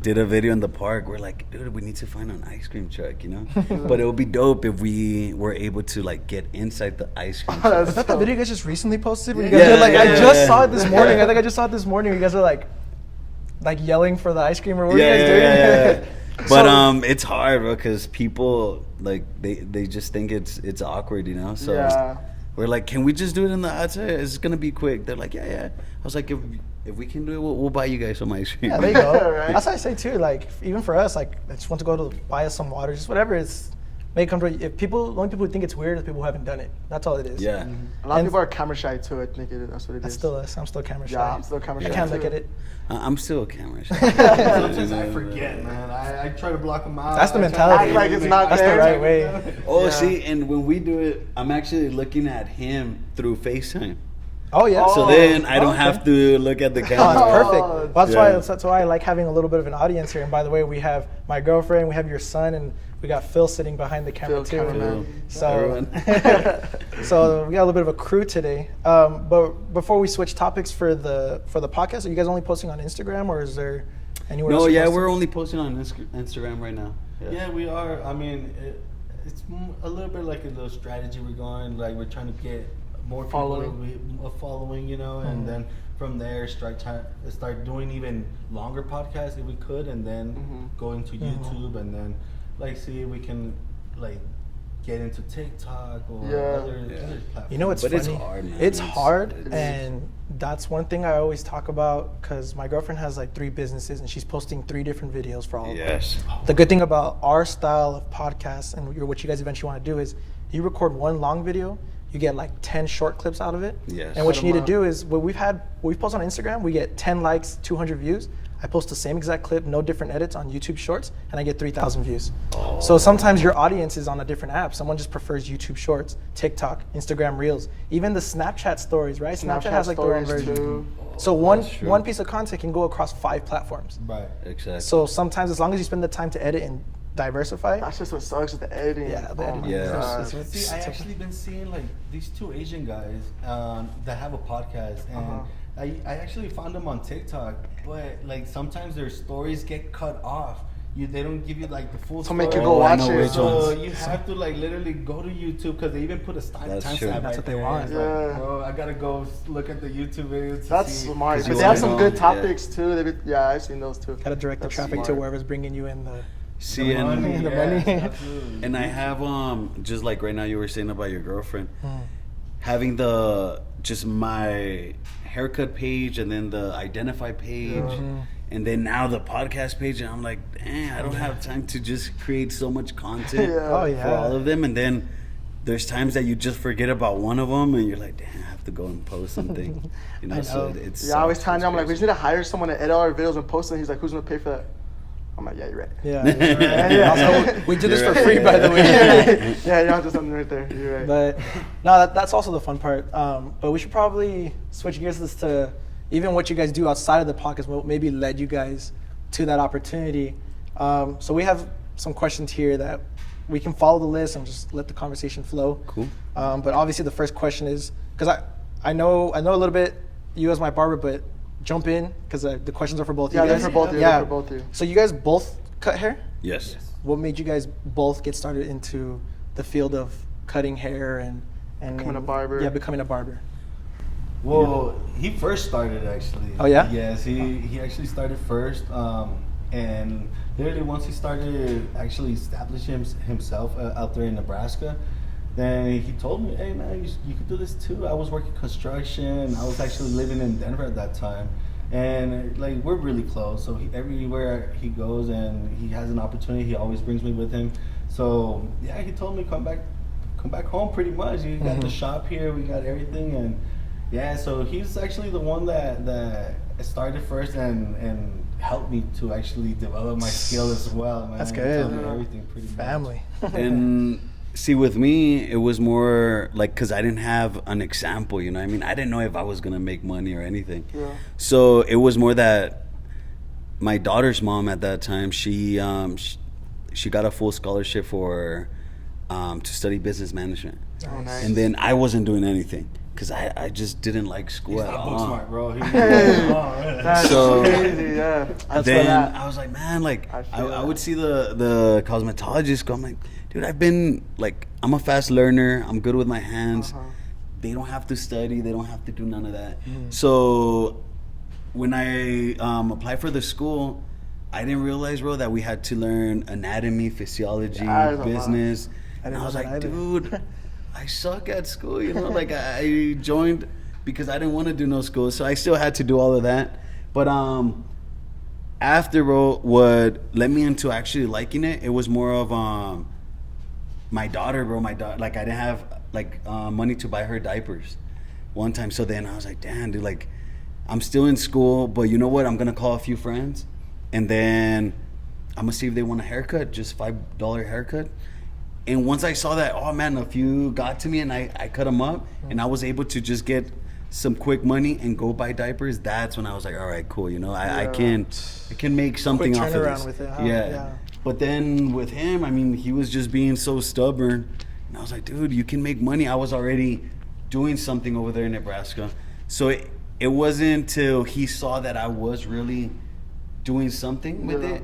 did a video in the park. We're like, dude, we need to find an ice cream truck, you know? But it would be dope if we were able to like get inside the ice cream truck. Was that the video you guys just recently posted? Where you guys were like, I just saw it this morning. I think I just saw it this morning. You guys are like yelling for the ice cream, or what were you guys doing? But it's hard because people like they just think it's awkward, you know. So we're like, can we just do it in the outside? It's gonna be quick. They're like, yeah. I was like, if we can do it, we'll buy you guys some ice cream. Yeah, there you go. Right? That's what I say too. Like even for us, like I just want to go to buy us some water, just whatever. It's make it comfortable. If people, the only people who think it's weird is people who haven't done it. That's all it is. Yeah. A lot of people are camera shy too. I think that's what it is. That's still us. I'm still camera shy. Yeah, I'm still camera shy. I can't look at it. I'm still a camera shy. Sometimes I forget, man. I try to block them out. That's the mentality. Act like it's not That's there. the right way. Oh, see, and when we do it, I'm actually looking at him through FaceTime. Oh yeah. So then I don't have to look at the Oh, camera. that's perfect. Well, that's why I like having a little bit of an audience here. And by the way, we have my girlfriend, we have your son, and we got Phil sitting behind the camera too. So, so we got a little bit of a crew today. But before we switch topics for the podcast, are you guys only posting on Instagram, or is there anywhere else? No, yeah, we're only posting on Instagram right now. Yeah, we are. I mean, it's a little bit like a little strategy we're going. Like we're trying to get more following, you know, and then from there start doing even longer podcasts if we could, and then go into YouTube, and then like see if we can like get into TikTok or other platforms. You know what's funny? It's hard, man. It's hard, and that's one thing I always talk about, because my girlfriend has like 3 businesses and she's posting 3 different videos for all of them. The good thing about our style of podcasts and what you guys eventually want to do is you record one long video, you get like 10 short clips out of it. And what you need to do is, what we've posted on Instagram, we get 10 likes, 200 views. I post the same exact clip, no different edits on YouTube Shorts, and I get 3,000 views. So sometimes your audience is on a different app. Someone just prefers YouTube Shorts, TikTok, Instagram Reels, even the Snapchat stories, right? Snapchat has like their own version. Too. So one piece of content can go across 5 platforms. Right. Exactly. So sometimes, as long as you spend the time to edit and diversify. That's just what sucks with the editing. Yeah, the editing. See, I actually been seeing like these 2 Asian guys that have a podcast, and I actually found them on TikTok, but like sometimes their stories get cut off. They don't give you like the full story. Make you go watch it. So you have to like literally go to YouTube, because they even put a timestamp. That's what they want. Like, bro, I gotta go look at the YouTube videos. That's smart. But they have some good topics too. I've seen those too. Gotta direct the traffic to wherever's bringing you in the. See, the money. And I have just like right now you were saying about your girlfriend, having just my haircut page, and then the Idenitfy page, and then now the podcast page, and I'm like, dang, I don't have time to just create so much content for all of them. And then there's times that you just forget about one of them, and you're like, damn, I have to go and post something. You know, so it's. I always telling him, I'm like, we just need to hire someone to edit our videos and post them. He's like, who's gonna pay for that? I'm like, yeah, you're right. Yeah. Also, we did this for free, by the way. Yeah, you're onto something right there. You're right. But no, that's also the fun part. But we should probably switch gears to even what you guys do outside of the podcast. What maybe led you guys to that opportunity. So we have some questions here that we can follow the list and just let the conversation flow. Cool. But obviously the first question is, because I know a little bit, you as my barber, but jump in, because the questions are for both of you guys. Yeah, they're for both of you. So you guys both cut hair? Yes. What made you guys both get started into the field of cutting hair and becoming a barber? Yeah, becoming a barber. Well, he first started actually. Oh yeah? Yes, he actually started first, and literally once he started actually establishing himself out there in Nebraska, then he told me, hey man, you could do this too. I was working construction. I was actually living in Denver at that time. And like we're really close, so everywhere he goes and he has an opportunity, he always brings me with him. So yeah, he told me come back home. Pretty much, you got the shop here, we got everything, and yeah. So he's actually the one that started first and helped me to actually develop my skill as well. Man. That's He good. taught me everything pretty much. Family. And see, with me, it was more like because I didn't have an example, you know what I mean? I didn't know if I was going to make money or anything. Yeah. So it was more that my daughter's mom at that time, she got a full scholarship for to study business management. Oh, nice. And then I wasn't doing anything because I just didn't like school He's at not all. book smart, bro. That's So- crazy, yeah. That's Then what I was like, man, like I feel I that. would see the cosmetologist go. I'm like, dude, I've been like, I'm a fast learner. I'm good with my hands. They don't have to study. They don't have to do none of that. So when I applied for the school, I didn't realize, bro, that we had to learn anatomy, physiology, Yeah, that's a lot. business. I And didn't I was know like, that either. dude, I suck at school. You know, like I joined because I didn't want to do no school, so I still had to do all of that. But after, bro, what led me into actually liking it, it was more of my daughter, bro. My daughter, like I didn't have like money to buy her diapers one time. So then I was like, damn, dude, like I'm still in school, but you know what? I'm gonna call a few friends, and then I'm gonna see if they want a haircut, just $5 haircut. And once I saw that, oh man, a few got to me, and I cut them up, and I was able to just get some quick money and go buy diapers. That's when I was like, all right, cool. You know, I can make something Quick off of turnaround this. with it, huh? Yeah. Yeah. But then with him, I mean, he was just being so stubborn, and I was like, dude, you can make money. I was already doing something over there in Nebraska, so it wasn't until he saw that I was really doing something with it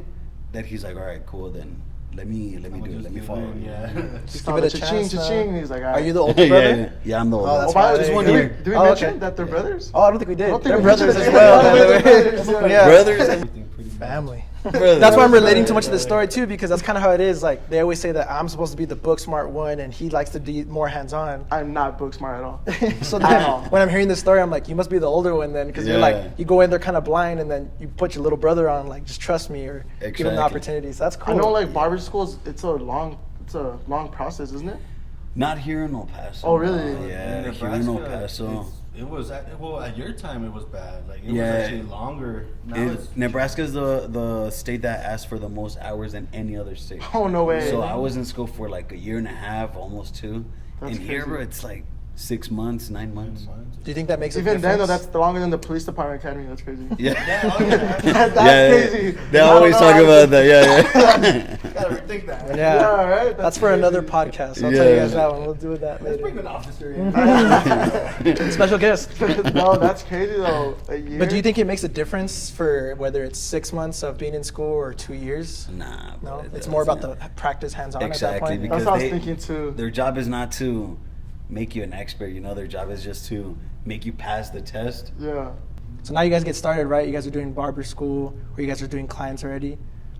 that he's like, all right, cool, then let me do it. Let me follow. Yeah. Just Give give it a cha-ching, chance. cha-ching. He's like, Are you the all older brother? Yeah, I'm the older. Oh, that's Oh, by the way, Just one did year. we Oh, mention okay. that they're brothers? Oh, I don't think we did. I don't think They're we brothers mentioned as it. well. Yeah, by the way. brothers, yeah. Yeah. Brothers. Family. Brothers. That's why I'm relating too much to the story too, because that's kind of how it is. Like they always say that I'm supposed to be the book smart one, and he likes to be more hands-on. I'm not book smart at all. So At then, all. when I'm hearing this story, I'm like, you must be the older one then, because you're Yeah. like, you go in there kind of blind, and then you put your little brother on, like, just trust me, or give him the Exactly. opportunities. That's cool. I know, like barber schools, it's a long process, isn't it? Not here in El Paso. Oh, really? Yeah, here in El Paso. It was at your time it was bad. Like it Yeah. was actually longer. Now it's Nebraska is the state that asks for the most hours than any other state. Oh, no way. So I was in school for like a year and a half, almost 2. That's and here, crazy. bro, it's like 6 months, 9 months. Do you think that makes a Even then, though, difference? that's longer than the police department academy. That's crazy. Yeah. That's crazy. They I always don't talk know. about that. Yeah, gotta rethink that. Yeah. Yeah, right? That's for another podcast. I'll tell you guys that one. We'll do that Let's bring later. an officer in. Special guest. No, that's crazy though. A year. But do you think it makes a difference for whether it's 6 months of being in school or 2 years? Nah, bro, No, it it's more about the doesn't. practice hands-on at that Exactly, point. because That's what I was they- thinking too. Their job is not to make you an expert. You know, their job is just to make you pass the test. Yeah. So now you guys get started, right? You guys are doing barber school, or you guys are doing clients already.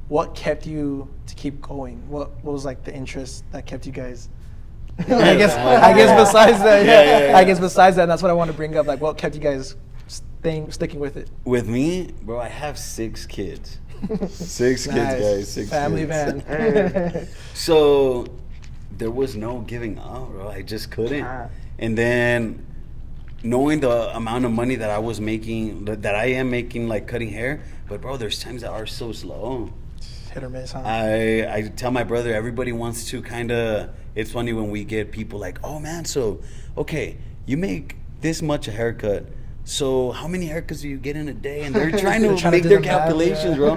What kept you to keep going? What was like the interest that kept you guys? I guess besides that, Yeah. I guess besides that, that's what I want to bring up. Like, what kept you guys sticking with it? With me, bro, I have 6 kids. 6 kids, Nice. guys. 6 Family kids. man. So there was no giving up, bro. I just couldn't. Ah. And then knowing the amount of money that I was making, that I am making, like cutting hair, but bro, there's times that are so slow. Hit or miss, huh? I tell my brother, everybody wants to kind of, it's funny when we get people like, oh man, so, okay, you make this much a haircut, so how many haircuts do you get in a day? And they're trying to Trying to make do their the math, calculations, yeah. bro.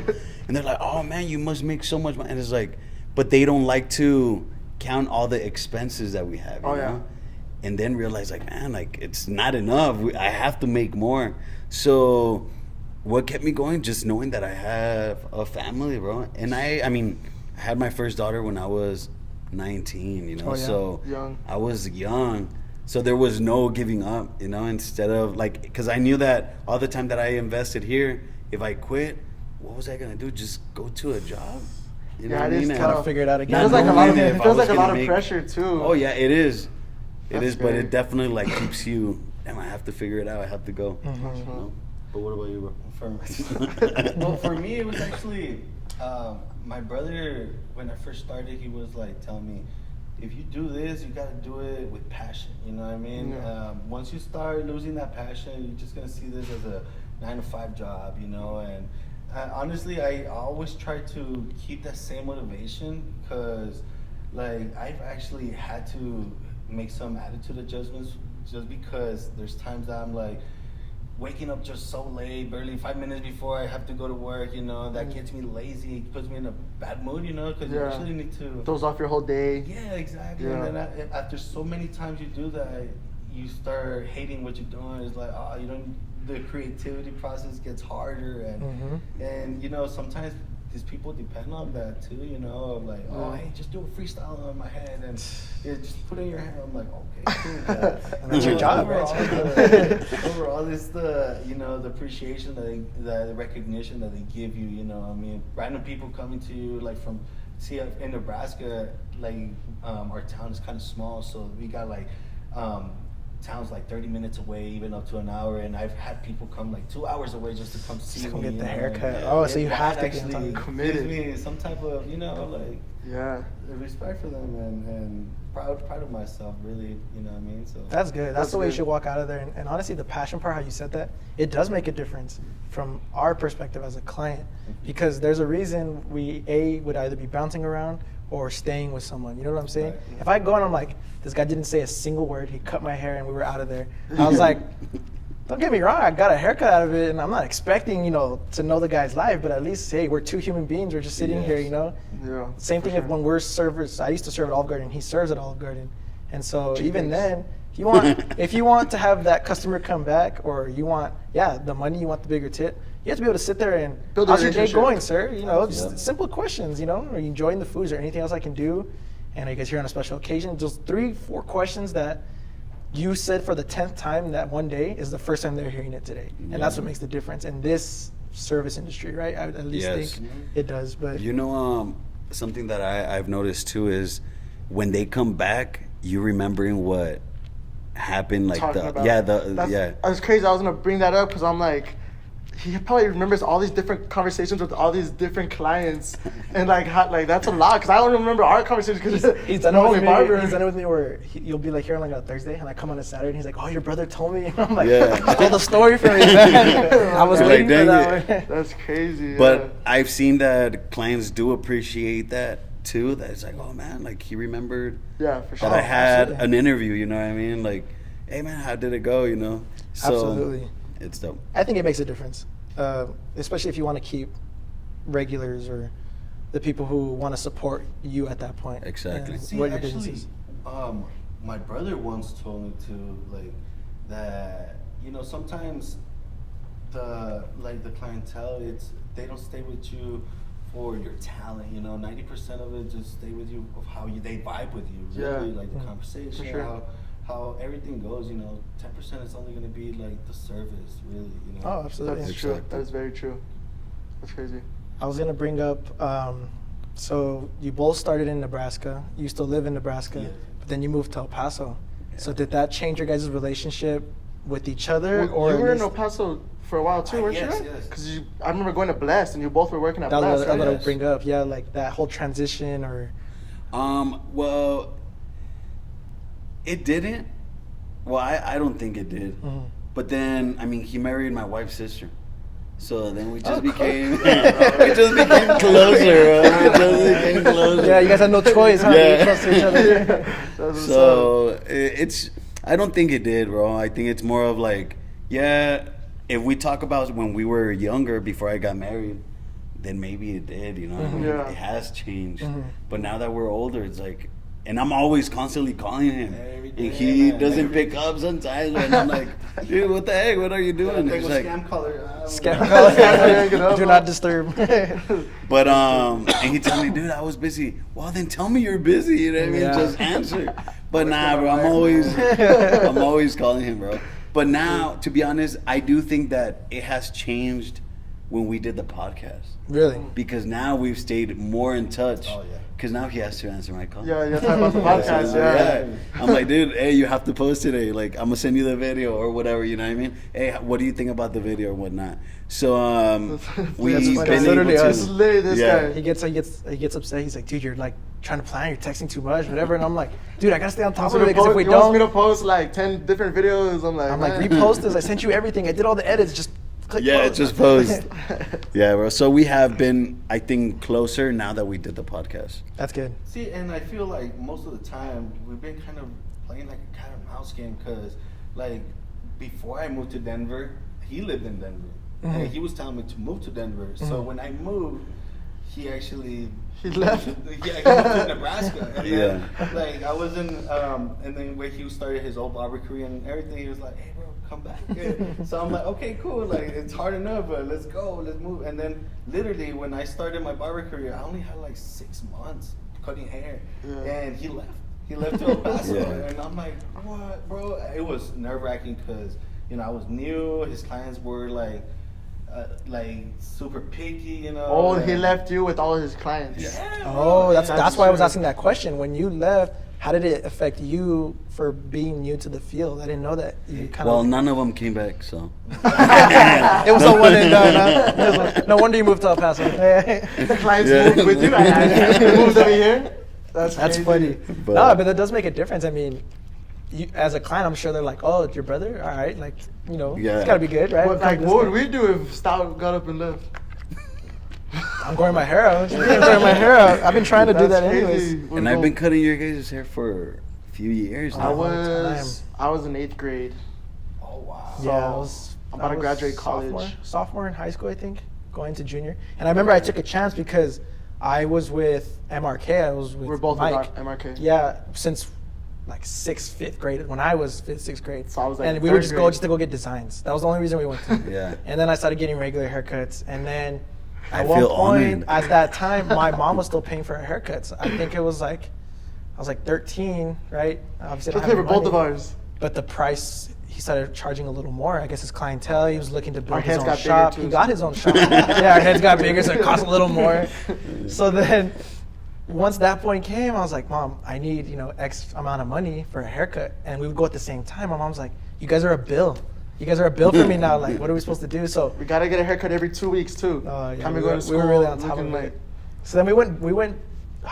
And they're like, oh man, you must make so much money. And it's like, but they don't like to count all the expenses that we have, you Oh, know? yeah. And then realize like, man, like it's not enough. I have to make more. So what kept me going? Just knowing that I have a family, bro. And I mean, I had my first daughter when I was 19, you know, Oh, yeah. so Young. I was young. So there was no giving up, you know, instead of like, because I knew that all the time that I invested here, if I quit, what was I going to do? Just go to a job? You know Yeah, what it I is mean? tough. Gotta figure it out It again. feels like a Not lot of, knowing it if I feels was like a gonna lot of make- pressure too. Oh yeah, it is. It That's is, but scary. it definitely like keeps you. Damn, I have to figure it out. I have to go. Mm-hmm. You know? But what about you, bro? Well, for me, it was actually my brother. When I first started, he was like telling me, if you do this, you gotta do it with passion. You know what I mean? Yeah. Once you start losing that passion, you're just gonna see this as a 9-to-5 job. You know, and honestly, I always try to keep that same motivation because, like, I've actually had to make some attitude adjustments just because there's times that I'm like waking up just so late, barely 5 minutes before I have to go to work, you know, that gets me lazy, it puts me in a bad mood, you know, because you actually need to... Throws off your whole day. Yeah, exactly. Yeah. And then after so many times you do that, you start hating what you're doing. It's like, oh, you don't... The creativity process gets harder, and you know, sometimes these people depend on that too, you know, of like, oh, hey, just do a freestyle on my head and just put it in your hand. I'm like, okay, cool. And that's your job, right? Overall, it's the, you know, the appreciation the recognition that they give you, you know. I mean, random people coming to you, like from, see, in Nebraska, like, our town is kind of small, so we got like, towns like 30 minutes away, even up to an hour, and I've had people come like 2 hours away just to come see me. Get the know, haircut. and, Oh, so you that have to actually get committed. gives me some type of, you know, like, Yeah. respect for them and proud of myself, really, you know what I mean? So That's good. That's the way you good. should walk out of there. And honestly, the passion part, how you said that, it does make a difference from our perspective as a client, because there's a reason we would either be bouncing around or staying with someone. You know what I'm saying? Right. If I go and I'm like, this guy didn't say a single word, he cut my hair and we were out of there. I was like, don't get me wrong, I got a haircut out of it, and I'm not expecting, you know, to know the guy's life, but at least, hey, we're two human beings, we're just sitting here, you know? Yeah. Same thing if when we're servers. I used to serve at Olive Garden. He serves at Olive Garden, and so even then, if you want to have that customer come back, or you want the money, you want the bigger tip, you have to be able to sit there and Build a how's your day relationship. going, sir? You know, just simple questions. You know, are you enjoying the food? Is there anything else I can do? And are you guys here on a special occasion? Just 3-4 questions that you said for the 10th time that one day is the first time they're hearing it today, and that's what makes the difference in this service industry, right? I at least think it does. But you know, something that I've noticed too is when they come back, you remembering what happened, like Talking the about That's crazy. I was gonna bring that up because I'm like, he probably remembers all these different conversations with all these different clients, and like that's a lot because I don't remember our conversations because he's done it with me. He's done it with me where you'll be like here on like a Thursday, and I come on a Saturday, and he's like, "Oh, your brother told me." And I'm like, "Tell the story for me, man." I was waiting for that one. That's crazy. But I've seen that clients do appreciate that too. That it's like, oh man, like he remembered. Yeah, for sure. That I had an interview. You know what I mean? Like, hey man, how did it go? You know? So, absolutely. It's dope. I think it makes a difference, especially if you want to keep regulars or the people who want to support you at that point. Exactly. And See, what your actually, business is. my brother once told me to, like, that, you know, sometimes the clientele, they don't stay with you for your talent, you know. 90% of it just stay with you of how they vibe with you, really, like the conversation, For sure. how everything goes, you know. 10% is only gonna be like the service, really, you know. Oh, absolutely. That's true. That is very true. That's crazy. I was gonna bring up. So you both started in Nebraska. You still live in Nebraska, Yes. but then you moved to El Paso. So did that change your guys' relationship with each other, Well, or you at were in least- El Paso for a while too, weren't yes, you? yes. Because I remember going to Blessed, and you both were working at That was Blessed, what I right? was gonna bring up. Yeah, like that whole transition, or Well, it didn't. Well, I don't think it did. But then, I mean, he married my wife's sister. So then we just became, we just became closer, bro. We just became closer. yeah, you guys had no choice, huh? Yeah. You're close to each other. That's what's up. So it's, I don't think it did, bro. I think it's more of like, if we talk about when we were younger before I got married, then maybe it did, you know. I mean, Yeah. it has changed. But now that we're older, it's like, and I'm always constantly calling him, Every and day, he man. doesn't pick up sometimes. And I'm like, dude, what the heck? What are you doing? He's like, scam caller. Scam. Do not disturb. but and he told me, dude, I was busy. Well, then tell me you're busy. You know what I mean? Yeah. Just answer. But nah, bro, I'm always calling him, bro. But now, to be honest, I do think that it has changed when we did the podcast. Really? Because now we've stayed more in touch. Oh, yeah. Because now he has to answer my call. Yeah, you're talking about the podcast. Yeah. I'm like, dude, hey, you have to post today. Like, I'm gonna send you the video or whatever. You know what I mean? Hey, what do you think about the video or whatnot? So we've been able literally to. us. It's literally this guy. He gets upset. He's like, dude, you're like trying to plan. You're texting too much, whatever. And I'm like, dude, I gotta stay on top of it because if we He wants me don't, to post like 10 different videos. I'm like, man. repost this. I sent you everything. I did all the edits. Just click Yeah, post. just post. Yeah, bro. So we have been, I think, closer now that we did the podcast. That's good. See, and I feel like most of the time we've been kind of playing like a cat and mouse game because, like, before I moved to Denver, he lived in Denver. Mm-hmm. And he was telling me to move to Denver. So when I moved, he actually... He left. Yeah, he moved to Nebraska. And Yeah. then, like, I was in... and then when he started his old barber career and everything, he was like, hey, bro, come back. So I'm like, okay, cool. Like, it's hard enough, but let's go. Let's move. And then, literally, when I started my barber career, I only had, like, 6 months cutting hair. Yeah. And he left. He left to El Paso. Yeah. And I'm like, what, bro? It was nerve-wracking because, you know, I was new. His clients were, like super picky, you know. Oh, he and- left you with all his clients. Yeah. Oh, that's why I was true. asking that question. When you left, how did it affect you for being new to the field? I didn't know that. You kind Well, of. none of them came back, so. It was a one and done. Huh? No wonder you moved to El Paso. The clients Yeah. moved with you. I moved over here. That's That's crazy. funny. But- No, but that does make a difference. I mean, you, as a client, I'm sure they're like, "Oh, it's your brother. All right, like, you know, Yeah. it's gotta be good, right?" What would we do if Stout got up and left? I'm growing my hair out. I'm growing my hair out. I've been trying to do That's that crazy. anyways. And I've been cutting your guys' hair for a few years I now. was in 8th grade. Oh, wow. So, Yeah, I'm about to graduate college. Sophomore in high school, I think, going to junior. And I remember I took a chance because I was with MRK. I was with We're both Mike. with MRK. Yeah, since like 6th, 5th grade. When I was 5th, 6th grade. So I was, like, and we would third just go grade. just to go get designs. That was the only reason we went to. Yeah. And then I started getting regular haircuts. And then I at one feel point, honored. at that time, my mom was still paying for her haircuts. I think it was like, I was like 13, right? Obviously, I She'll don't pay have for both of money. ours. But the price, he started charging a little more. I guess his clientele, he was looking to build Our his heads own got bigger, shop. too. He got his own shop. Yeah, our heads got bigger, so it cost a little more. So then, once that point came, I was like, Mom, I need, X amount of money for a haircut. And we would go at the same time. My mom's like, you guys are a bill. You guys are a bill for me now. Like, what are we supposed to do? So, We gotta get a haircut every 2 weeks too. yeah, Time we to go were, to school. we were really on top looking of it. So then we went,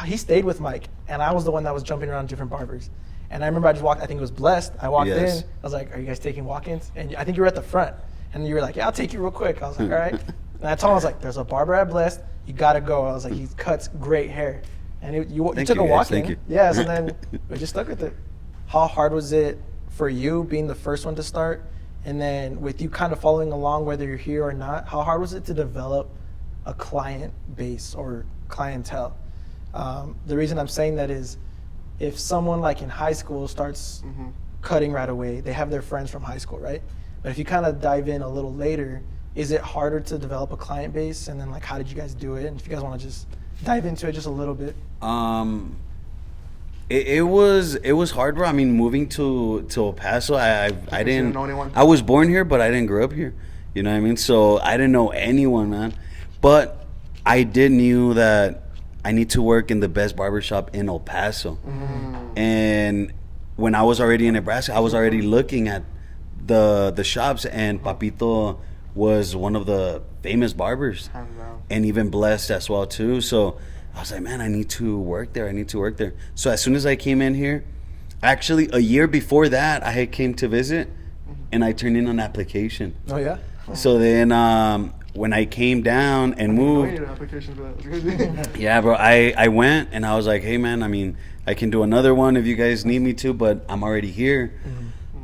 he stayed with Mike, and I was the one that was jumping around different barbers. And I remember I just walked, I think it was Blessed. I walked Yes. in, I was like, are you guys taking walk-ins? And I think you were at the front. And you were like, yeah, I'll take you real quick. I was like, all right. And I told him, I was like, there's a barber at Blessed. You gotta go. I was like, he cuts great hair. And you Thank took you, a guys. walk-in. Thank you. Yes, and then we just stuck with it. How hard was it for you being the first one to start? And then with you kind of following along, whether you're here or not, how hard was it to develop a client base or clientele? The reason I'm saying that is if someone like in high school starts cutting right away, they have their friends from high school, right? But if you kind of dive in a little later, is it harder to develop a client base? And then like, how did you guys do it? And if you guys want to just dive into it just a little bit. It was hard, bro. I mean, moving to El Paso, I didn't know anyone? I was born here, but I didn't grow up here. You know what I mean? So I didn't know anyone, man. But I did knew that I need to work in the best barbershop in El Paso. And when I was already in Nebraska, I was already looking at the shops, and Papito was one of the famous barbers, Hands down. and even Blessed as well too. So I was like, man, I need to work there. I need to work there. So as soon as I came in here, actually a year before that, I had came to visit, and I turned in an application. Oh yeah? So then when I came down and I moved, need an application for that. It's crazy. yeah, bro, I went and I was like, hey, man, I mean, I can do another one if you guys need me to, but I'm already here.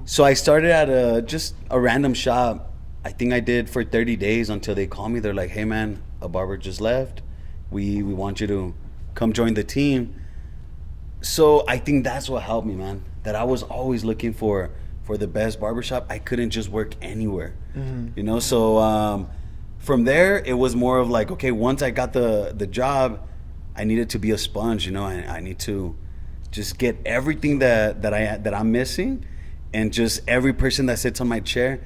So I started at just a random shop. I think I did for 30 days until they called me. They're like, hey, man, a barber just left. We want you to come join the team. So I think that's what helped me, man, that I was always looking for the best barbershop. I couldn't just work anywhere, you know? So from there, it was more of like, okay, once I got the job, I needed to be a sponge, you know? I need to just get everything that I'm missing, and just every person that sits on my chair,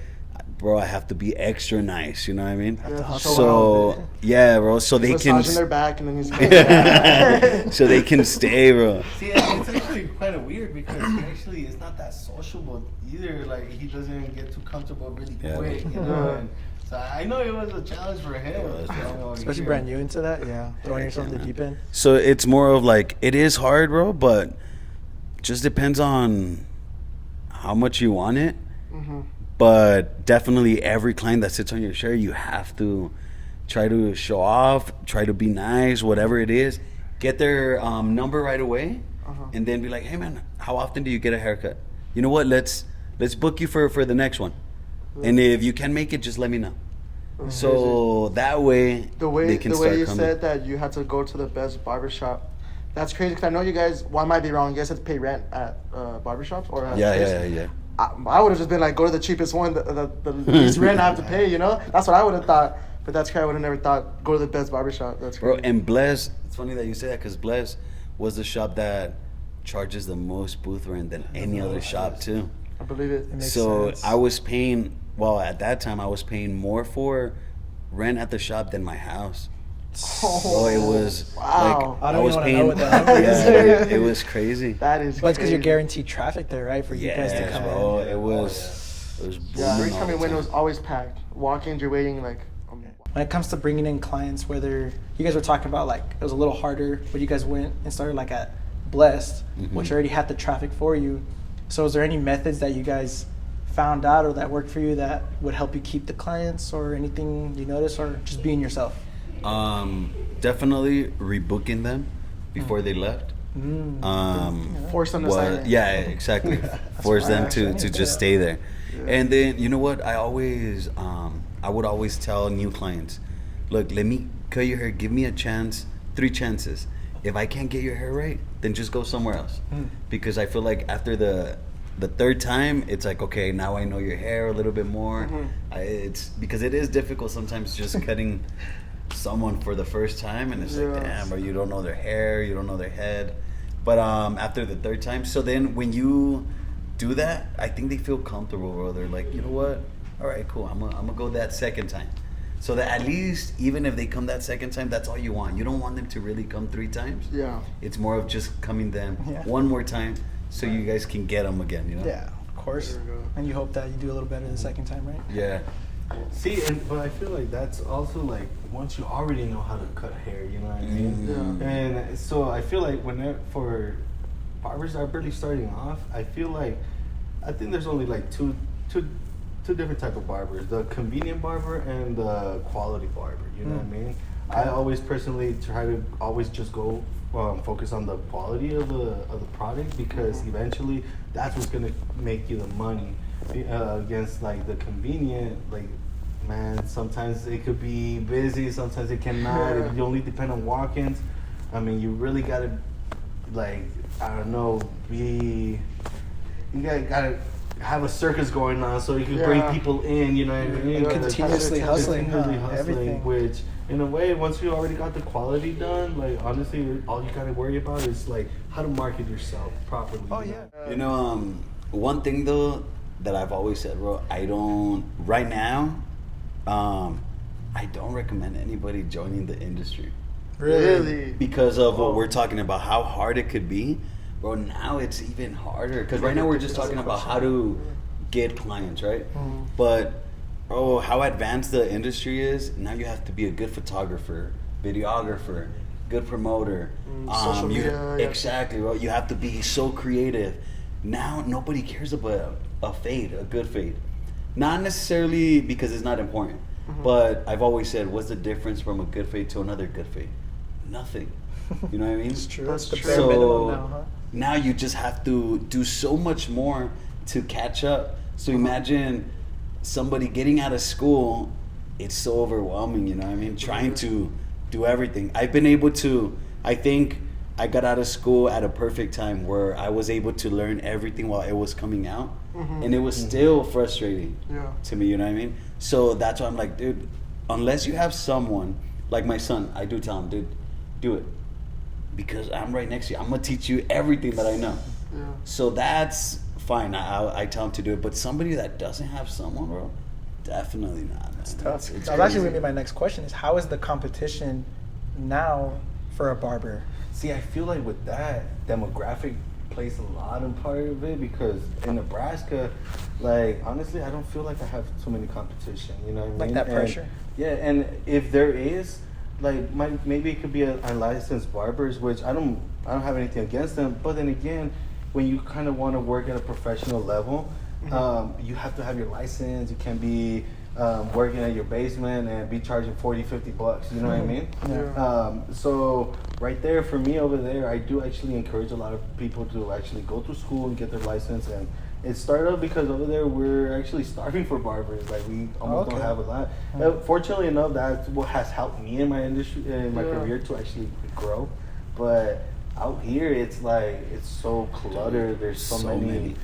bro, I have to be extra nice. You know what I mean? Yeah, So yeah, bro. So they can. massaging their back and then he's So they can stay, bro. See, it's actually kind of weird because he actually is not that sociable either. Like he doesn't get too comfortable really Yeah. quick, you know. And so I know it was a challenge for him, was, you know, Especially here. brand new into that, yeah. Throwing yourself in the man. deep end. So it's more of like it is hard, bro, but just depends on how much you want it. But definitely every client that sits on your chair, you have to try to show off, try to be nice, whatever it is. Get their number right away, and then be like, "Hey, man, how often do you get a haircut? You know what? Let's book you for the next one, and if you can make it, just let me know." So that way, the way they can the start way you coming. said that you had to go to the best barbershop. That's crazy because I know you guys. Well, I might be wrong. You guys had to pay rent at barbershops or at Yeah. I would have just been like, go to the cheapest one, the least rent I have to pay, you know? That's what I would have thought. But that's crazy. I would have never thought, go to the best barbershop. That's Bro, crazy. and Bless, it's funny that you say that because Bless was the shop that charges the most booth rent than any other shop too. I believe it. Makes So sense. I was paying, well, at that time I was paying more for rent at the shop than my house. Bro, it was Wow. like I don't was even wanna paying. know what that number is. Yeah, it was crazy. That is But it's because you're crazy. guaranteed traffic there, right? For you guys to Yeah, come bro, in. it was Yeah, booming every all time the you went, it time. was always packed. Walk-ins, you're waiting like... When it comes to bringing in clients, whether you guys were talking about like it was a little harder, but you guys went and started like at Blessed, which already had the traffic for you. So is there any methods that you guys found out or that worked for you that would help you keep the clients or anything you notice or just being yourself? Definitely rebooking them before they left. Force them to sign it. Yeah, exactly. Force them to actually. just stay there. And then you know what? I would always tell new clients, look, let me cut your hair. Give me a chance, 3 chances. If I can't get your hair right, then just go somewhere else. Because I feel like after the third time, it's like, okay, now I know your hair a little bit more. It's because it is difficult sometimes just cutting someone for the first time, and it's like, damn, bro, you don't know their hair, you don't know their head. But after the third time, so then when you do that, I think they feel comfortable, bro. They're like, you know what? All right, cool. I'm gonna go that second time. So that at least, even if they come that second time, that's all you want. You don't want them to really come 3 times. Yeah. It's more of just coming them Yeah. one more time, so you guys can get them again. You know? Yeah, of course. There we go. And you hope that you do a little better the second time, right? Yeah. See, but I feel like that's also like once you already know how to cut hair, you know what I mean? Yeah. And so I feel like for barbers that are barely starting off, I think there's only like two different type of barbers: the convenient barber and the quality barber. You know what I mean? I always personally try to always just go focus on the quality of the product because eventually that's what's gonna make you the money. Against like the convenient, like, man, sometimes it could be busy, sometimes it cannot. If you only depend on walk-ins, I mean, you really gotta, like, I don't know, you gotta have a circus going on so you can bring Yeah. people in, you know what I mean? And continuously hustling, Continuously huh? hustling, Everything. which in a way, once you already got the quality done, like, honestly, all you gotta worry about is like how to market yourself properly. Oh, you yeah. know? You know, one thing though that I've always said, bro, I don't recommend anybody joining the industry Really? because of what we're talking about, how hard it could be, bro. Now it's even harder because right now we're just talking about how to get clients, right? But bro, how advanced the industry is now, you have to be a good photographer, videographer, good promoter. Social media, yeah. Exactly, bro. You have to be so creative. Now nobody cares about a fade, a good fade. Not necessarily because it's not important, but I've always said, what's the difference from a good fade to another good fade? Nothing. You know what I mean? It's true. That's It's the true. bare So minimum now, huh? now you just have to do so much more to catch up. So imagine somebody getting out of school, it's so overwhelming, you know what I mean? Trying to do everything. I've been able to, I think I got out of school at a perfect time where I was able to learn everything while it was coming out. And it was still frustrating Yeah. to me, you know what I mean? So that's why I'm like, dude, unless you have someone, like my son, I do tell him, dude, do it. Because I'm right next to you. I'm going to teach you everything that I know. Yeah. So that's fine. I tell him to do it. But somebody that doesn't have someone, bro, Definitely not. Man. Tough. It's That was actually crazy. going to be my next question is how is the competition now for a barber? See, I feel like with that, demographic plays a lot in part of it because in Nebraska, like, honestly, I don't feel like I have too many competition, you know what I mean? Like that And- pressure. yeah, and if there is, like, maybe it could be unlicensed barbers, which I don't have anything against them, but then again, when you kind of want to work at a professional level, you have to have your license. You can't be working at your basement and be charging $40-$50. You know what I mean? So right there, for me over there, I do actually encourage a lot of people to actually go to school and get their license. And it started out because over there we're actually starving for barbers. Like we almost don't have a lot. Fortunately enough, that's what has helped me in my industry, in my career, to actually grow. But out here, it's like it's so cluttered. There's so many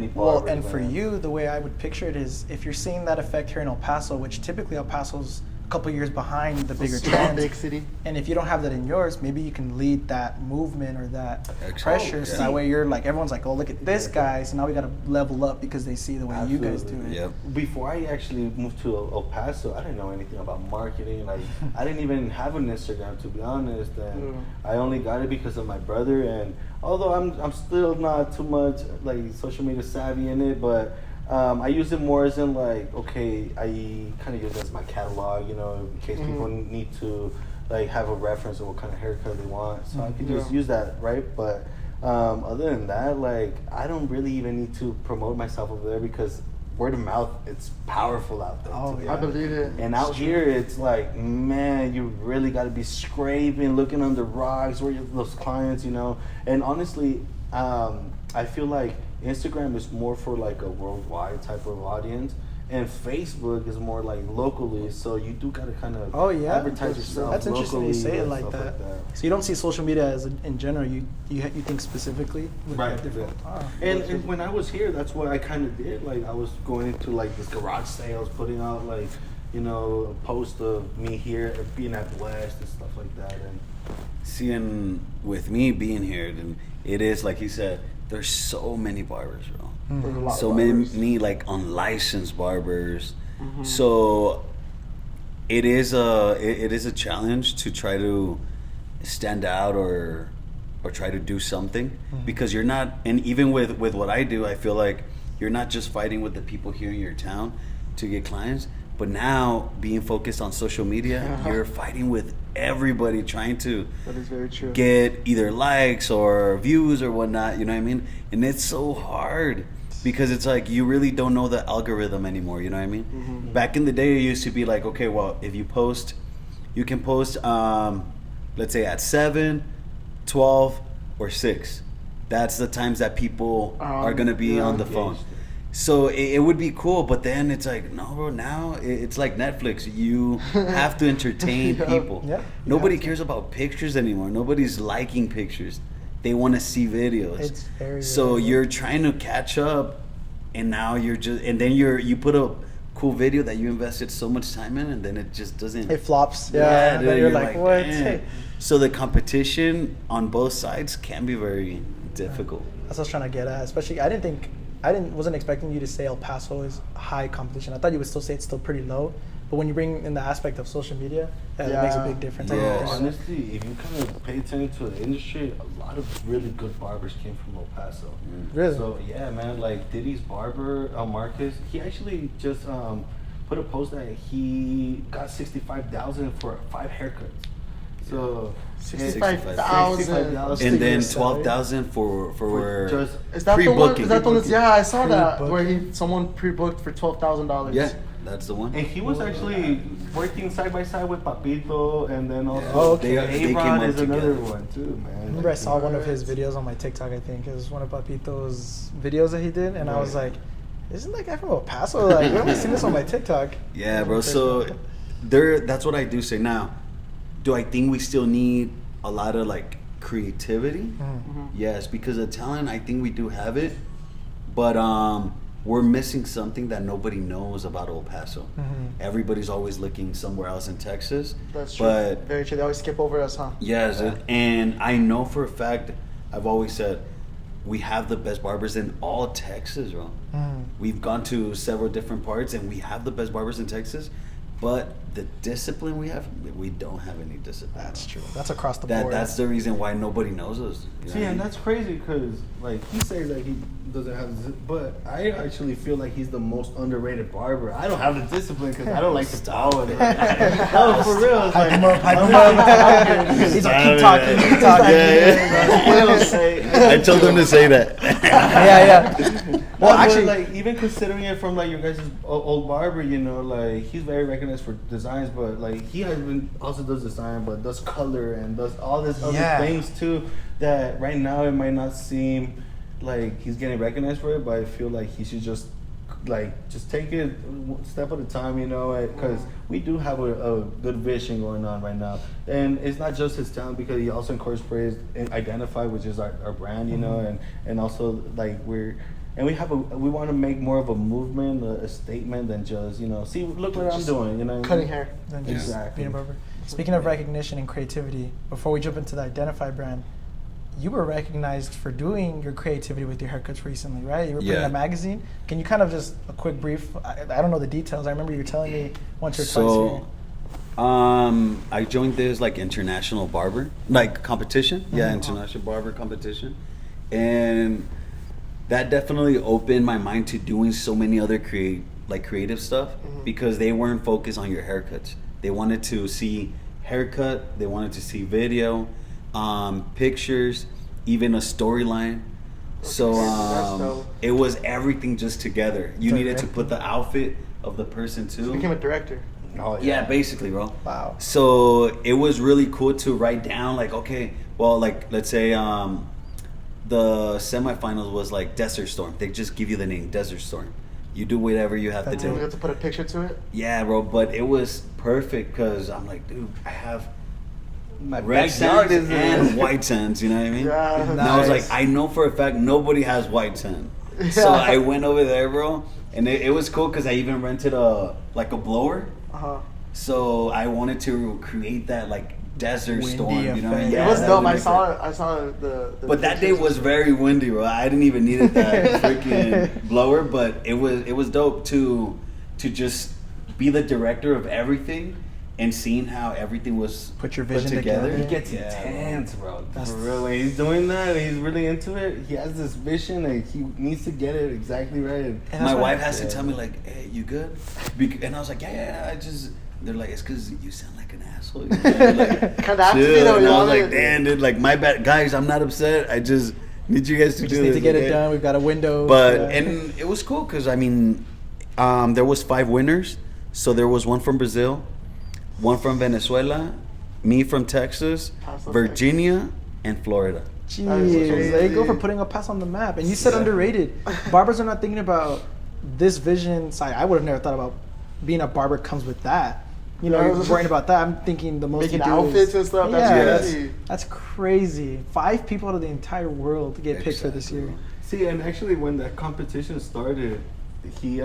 barbers. Well, and for man. you, the way I would picture it is if you're seeing that effect here in El Paso, which typically El Paso's a couple years behind the bigger trends. Big city. And if you don't have that in yours, maybe you can lead that movement or that pressure. So yeah. that way you're like, everyone's like, oh, look at this guy. So now we got to level up because they see the way you guys do it. Yep. Before I actually moved to El Paso, I didn't know anything about marketing. Like I didn't even have an Instagram, to be honest, and I only got it because of my brother. And although I'm still not too much like social media savvy in it, but I use it more as in like, okay, I kind of use it as my catalog, you know, in case people need to like have a reference of what kind of haircut they want. So I can just use that, right? But other than that, like I don't really even need to promote myself over there because word of mouth, it's powerful out there. Oh, to be yeah. I honest. believe it. And out here, it's like, man, you really got to be scraping, looking under rocks, where those clients, you know. And honestly, I feel like Instagram is more for like a worldwide type of audience, and Facebook is more like locally. So you do got to kind of advertise yourself. That's interesting you say it and like stuff that. So you don't see social media as in general. You think specifically with Right. different. Oh. And when I was here, that's what I kind of did. Like I was going into like this garage sales, putting out like, you know, a post of me here being at the West and stuff like that. And Seeing with me being here, then it is like he said. There's so many barbers, bro. There's a lot So of barbers. many like unlicensed barbers. So it is a challenge to try to stand out or try to do something because you're not. And even with what I do, I feel like you're not just fighting with the people here in your town to get clients, but now being focused on social media, you're fighting with everybody trying to That is very true. get either likes or views or whatnot, you know what I mean? And it's so hard because it's like you really don't know the algorithm anymore, you know what I mean? Back in the day, it used to be like, okay, well, if you post, you can post, let's say at 7, 12, or 6. That's the times that people are going to be on the phone. So it would be cool, but then it's like, no, bro, now it's like Netflix. You have to entertain people. Yeah. Nobody cares about pictures anymore. Nobody's liking pictures. They want to see videos. It's very So rare. you're trying to catch up, and now then you put a cool video that you invested so much time in, and then it just doesn't. It flops. Yeah. dude, And you're like, what? "Man." So the competition on both sides can be very difficult. That's what I was trying to get at. Especially, wasn't expecting you to say El Paso is high competition. I thought you would still say it's still pretty low. But when you bring in the aspect of social media, it makes a big difference. I Yeah. think. honestly, if you kind of pay attention to the industry, a lot of really good barbers came from El Paso. Really? So yeah, man, like Diddy's barber, Marcus, he actually just put a post that he got 65,000 for 5 haircuts. So 65,000. And then Salary. 12,000 for just Is that the one? pre-booking. Is that the one? Yeah, I saw that Pre-booking. where someone pre-booked for $12,000. Yeah, that's the one. and he was actually working side by side with Papito, and then also Oh, okay. They came A-Rod up is another together. one too, man. I remember I saw one of his videos on my TikTok, I think. It was one of Papito's videos that he did. And I was like, isn't that guy from El Paso? Like, where have I seen this on my TikTok? Yeah, bro. So that's what I do say now. Do I think we still need a lot of like creativity? Yes, because the talent, I think we do have it, but we're missing something that nobody knows about El Paso. Everybody's always looking somewhere else in Texas. That's true. But Very true. They always skip over us, huh? yes, and I know for a fact, I've always said, we have the best barbers in all Texas, bro. We've gone to several different parts, and we have the best barbers in Texas. But the discipline we don't have any discipline. That's true. That's across the board. That's the reason why nobody knows us. You know See, what I and mean? that's crazy because, like, he says that he doesn't have this, but I actually feel like he's the most underrated barber. I don't have the discipline because I don't like to follow it. No, for real. It's like, He's like, keep talking, keep talking. I told him to say that. Yeah. Well, Well, actually, like, even considering it from, like, your guys' old barber, you know, like, he's very recognized for designs, but, like, he has been, also does design, but does color and does all this other things, too, that right now it might not seem like he's getting recognized for it, but I feel like he should just take it one step at a time, you know, because we do have a good vision going on right now. And it's not just his talent, because he also incorporates Idenitfy, which is our brand, you know, and also, like, we want to make more of a movement, a statement than just, you know, see, look what I'm doing, you know. Cutting hair. than just Exactly. being a barber. Speaking of recognition and creativity, before we jump into the Idenitfy brand, you were recognized for doing your creativity with your haircuts recently, right? You were put in Yeah. a magazine. Can you kind of just a quick brief? I don't know the details. I remember you were telling me once or twice here. I joined this like international barber competition. Yeah, international barber competition, and that definitely opened my mind to doing so many other creative stuff because they weren't focused on your haircuts. They wanted to see haircut. They wanted to see video, pictures, even a storyline. So it was everything just together. You needed to put the outfit of the person too. You became a director. Oh, Yeah, basically, bro. Wow. So it was really cool to write down, like, okay, well, like, let's say the semifinals was like Desert Storm. They just give you the name Desert Storm. You do whatever you have That's to You do. have to put a picture to it. Yeah, bro, but it was perfect because I'm like, dude, I have my red backyard sands is and white sands, you know what I mean? Yeah. And I was Nice. like, I know for a fact nobody has white sand. So I went over there, bro, and it was cool because I even rented a blower. Uh-huh. So I wanted to create that like desert Windy storm, you know? effect. Yeah, It was that dope. would I make saw that. it. I saw the But that day pictures. was very windy, bro. I didn't even need that freaking blower, but it was dope to just be the director of everything and seeing how everything was Put your put vision together. He gets Yeah, intense, bro. That's- For real. When he's doing that, he's really into it. He has this vision, and he needs to get it exactly right. And My that's why- wife has to tell me like, "Hey, you good?" And I was like, "Yeah." I just they're like, "It's because you sound like an asshole." You know? Like, Kinda have to be chill. though, And you I was know? like, "Damn, dude, like my bad, guys. I'm not upset. I just need you guys to We do just need this, to get okay?" it done. We've got a window. But yeah. and it was cool because I mean, there was 5 winners. So there was one from Brazil, one from Venezuela, me from Texas, Paso, Virginia, and Florida. Jeez, That is there you go crazy. for putting a pass on the map. And you said underrated. Barbers are not thinking about this vision side. I would have never thought about being a barber comes with that. You know, Yeah. you're worrying about that. I'm thinking the most Making you do outfits is, and stuff. Yeah, That's crazy. that's crazy. 5 people out of the entire world to get picked for this year. See, and actually, when that competition started, he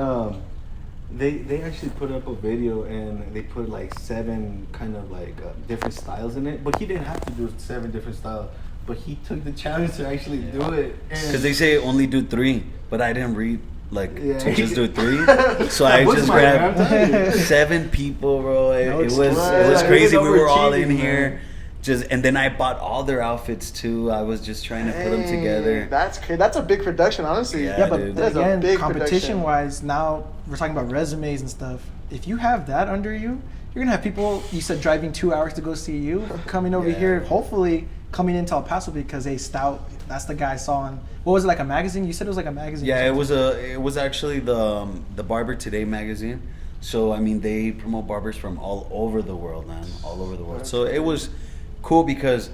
they actually put up a video and they put like 7 kind of like different styles in it. But he didn't have to do 7 different styles. But he took the challenge to actually do it. Because they say only do 3, but I didn't read Yeah. to just do 3. So I What's just my grabbed man? 7 people, bro. It No was excuses. crazy. It We was were all in overachieving, here. man. And then I bought all their outfits too. I was just trying to put them together. That's crazy. That's a big production, honestly. Yeah. Yeah, but dude. then That's a again, big competition-wise, now we're talking about resumes and stuff. If you have that under you, you're gonna have people. You said driving 2 hours to go see you, coming over Yeah. here, hopefully coming into El Paso because Stout. That's the guy I saw on. What was it, like a magazine? You said it was like a magazine. Yeah, it was actually the Barber Today magazine. So I mean, they promote barbers from all over the world, man, all over the world. So it was cool because,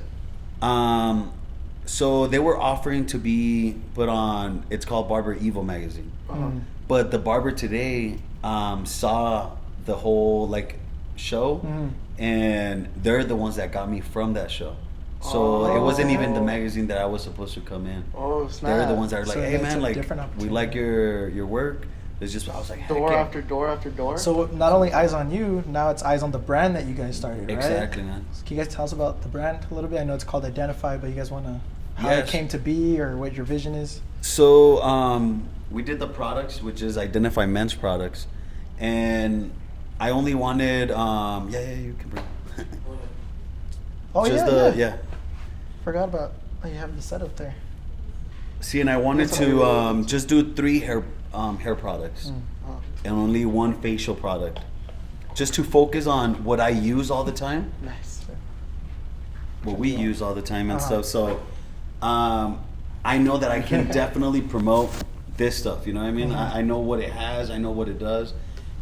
so they were offering to be put on. It's called Barber Evil magazine, but the Barber Today saw the whole like show, and they're the ones that got me from that show. So it wasn't even the magazine that I was supposed to come in. Oh, snap. They're the ones that are like, So hey that's man, a like different we opportunity. like your work. It's just I was like, Door heck yeah. after door after door. So not only eyes on you, now it's eyes on the brand that you guys started, right? Exactly, man. So can you guys tell us about the brand a little bit? I know it's called Idenitfy, but you guys want to how it came to be or what your vision is? So we did the products, which is Idenitfy men's products, and I only wanted you can bring Oh just yeah. Forgot about. Oh, you have the setup there. See, and I wanted to just do 3 hair products and only 1 facial product, just to focus on what I use all the time. Nice. What we use all the time and stuff. So I know that I can definitely promote this stuff. You know what I mean? I know what it has. I know what it does,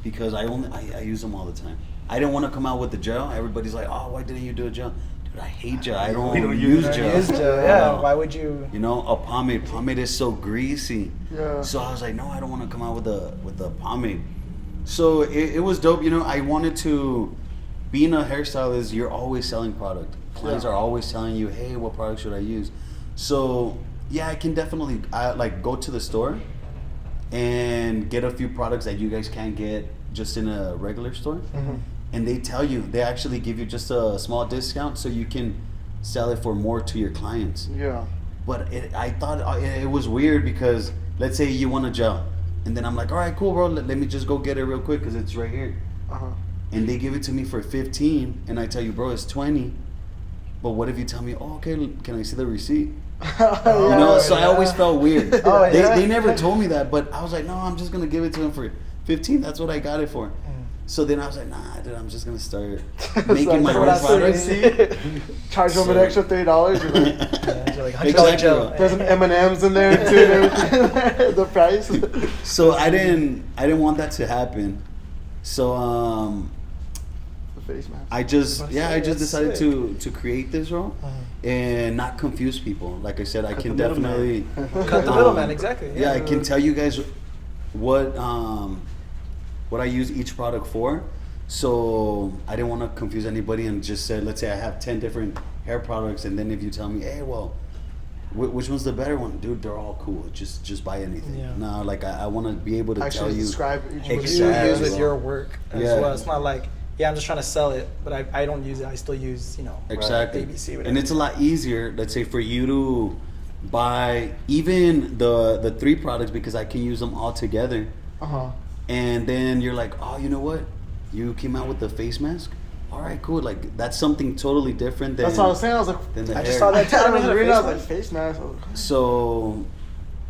because I use them all the time. I didn't want to come out with the gel. Everybody's like, oh, why didn't you do a gel? Dude, I hate gel. I don't use gel. Use gel, yeah. Why would you? You know, a pomade. Pomade is so greasy. Yeah. So I was like, no, I don't want to come out with the pomade. So it was dope. You know, I wanted to. Being a hairstylist, you're always selling product. Clients are always telling you, hey, what product should I use? So yeah, I can definitely go to the store and get a few products that you guys can't get just in a regular store. And they actually give you just a small discount so you can sell it for more to your clients. Yeah. But I thought it was weird, because let's say you want a gel, and then I'm like, all right, cool, bro, let me just go get it real quick because it's right here. And they give it to me for 15, and I tell you, bro, it's 20. But what if you tell me, oh, okay, can I see the receipt? You know, so I always felt weird. They never told me that, but I was like, no, I'm just gonna give it to him for 15. That's what I got it for. So then I was like, nah, dude, I'm just gonna start making my own products. Charge them an extra $3. Like Exactly. There's some M&Ms in there too. And everything. The price. So I didn't want that to happen. So The face mask. I just decided to create this role and not confuse people. Like I said, I can definitely Cut the middleman, exactly. Yeah, I can tell you guys what I use each product for. So I didn't want to confuse anybody and just said, let's say I have 10 different hair products, and then if you tell me, hey, well, which one's the better one? Dude, they're all cool. Just buy anything. Yeah. No, like I want to be able to tell you describe each What you use with your work as well. It's not like, I'm just trying to sell it, but I don't use it. I still use, exactly. ABC, whatever. And it's a lot easier, let's say, for you to buy even the 3 products, because I can use them all together. And then you're like, oh, you know what? You came out with the face mask? All right, cool. Like, that's something totally different than... That's what I was saying. I was like, I just saw that too. I was reading, I was like, face mask. So,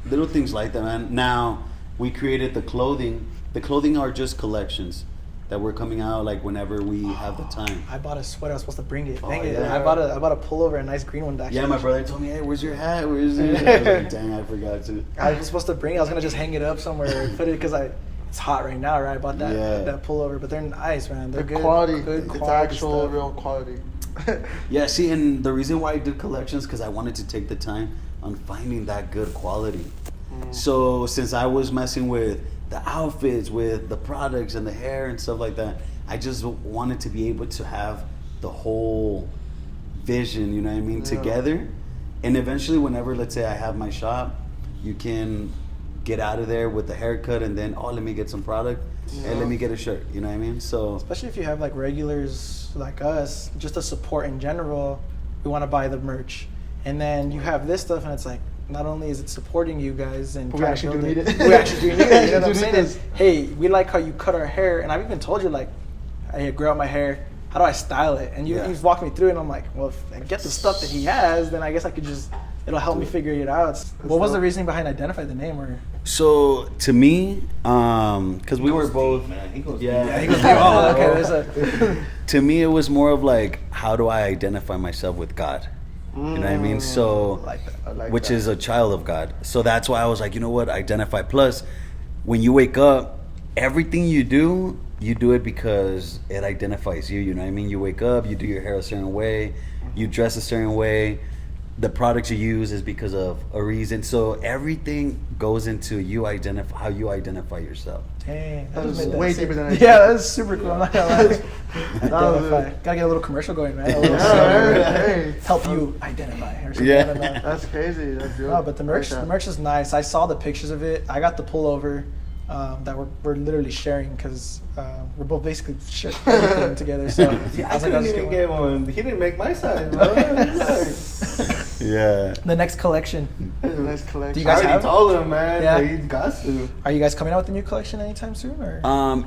little things like that, man. Now, we created the clothing. The clothing are just collections that were coming out, like, whenever we have the time. I bought a sweater. I was supposed to bring it. Dang it. Yeah. I bought a pullover, a nice green one, actually. Yeah, my brother told me, hey, where's your hat? Where's it? I was like, dang, I forgot to. I was supposed to bring it. I was going to just hang it up somewhere and put it, because it's hot right now, right? I bought that pullover, but they're nice, man. They're good quality. Good It's quality actual stuff. real quality. Yeah, see, and the reason why I did collections, because I wanted to take the time on finding that good quality. So since I was messing with the outfits, with the products and the hair and stuff like that, I just wanted to be able to have the whole vision, you know what I mean, together. And eventually, whenever, let's say I have my shop, you can get out of there with the haircut, and then, let me get some product, and let me get a shirt, you know what I mean? So especially if you have like regulars like us, just to support in general, we want to buy the merch, and then you have this stuff, and it's like, not only is it supporting you guys and But we trying actually to do build need it. we actually do need it. You know what I'm We do saying? need Is, hey, we like how you cut our hair, and I've even told you, like, I grow out my hair. How do I style it? And you've walked me through it, and I'm like, well, if I get the stuff that he has, then I guess I could it'll help me figure it out. What was the reasoning behind Idenitfy the name? Or So to me, because we were both, he goes, oh, okay, there's a. to me, it was more of like, how do I identify myself with God? You know what I mean? So, which is a child of God. So that's why I was like, you know what? Identify. Plus, when you wake up, everything you do it because it identifies you. You know what I mean? You wake up, you do your hair a certain way, you dress a certain way. The products you use is because of a reason. So everything goes into how you identify yourself. Dang, That was way deeper than I Yeah, that's super cool. I'm not gonna lie. Identify. Gotta get a little commercial going, man. A little Hey. help you identify or something. Yeah. I don't know. That's crazy. That's good. No, but the merch is nice. I saw the pictures of it. I got the pullover that we're literally sharing, because we're both basically sharing everything together. So I couldn't even get one. He didn't make my size, bro. Yeah. The next collection. Nice collection. Do you guys I already have? told him, man. Yeah. Like, he's got to. Are you guys coming out with a new collection anytime soon, or?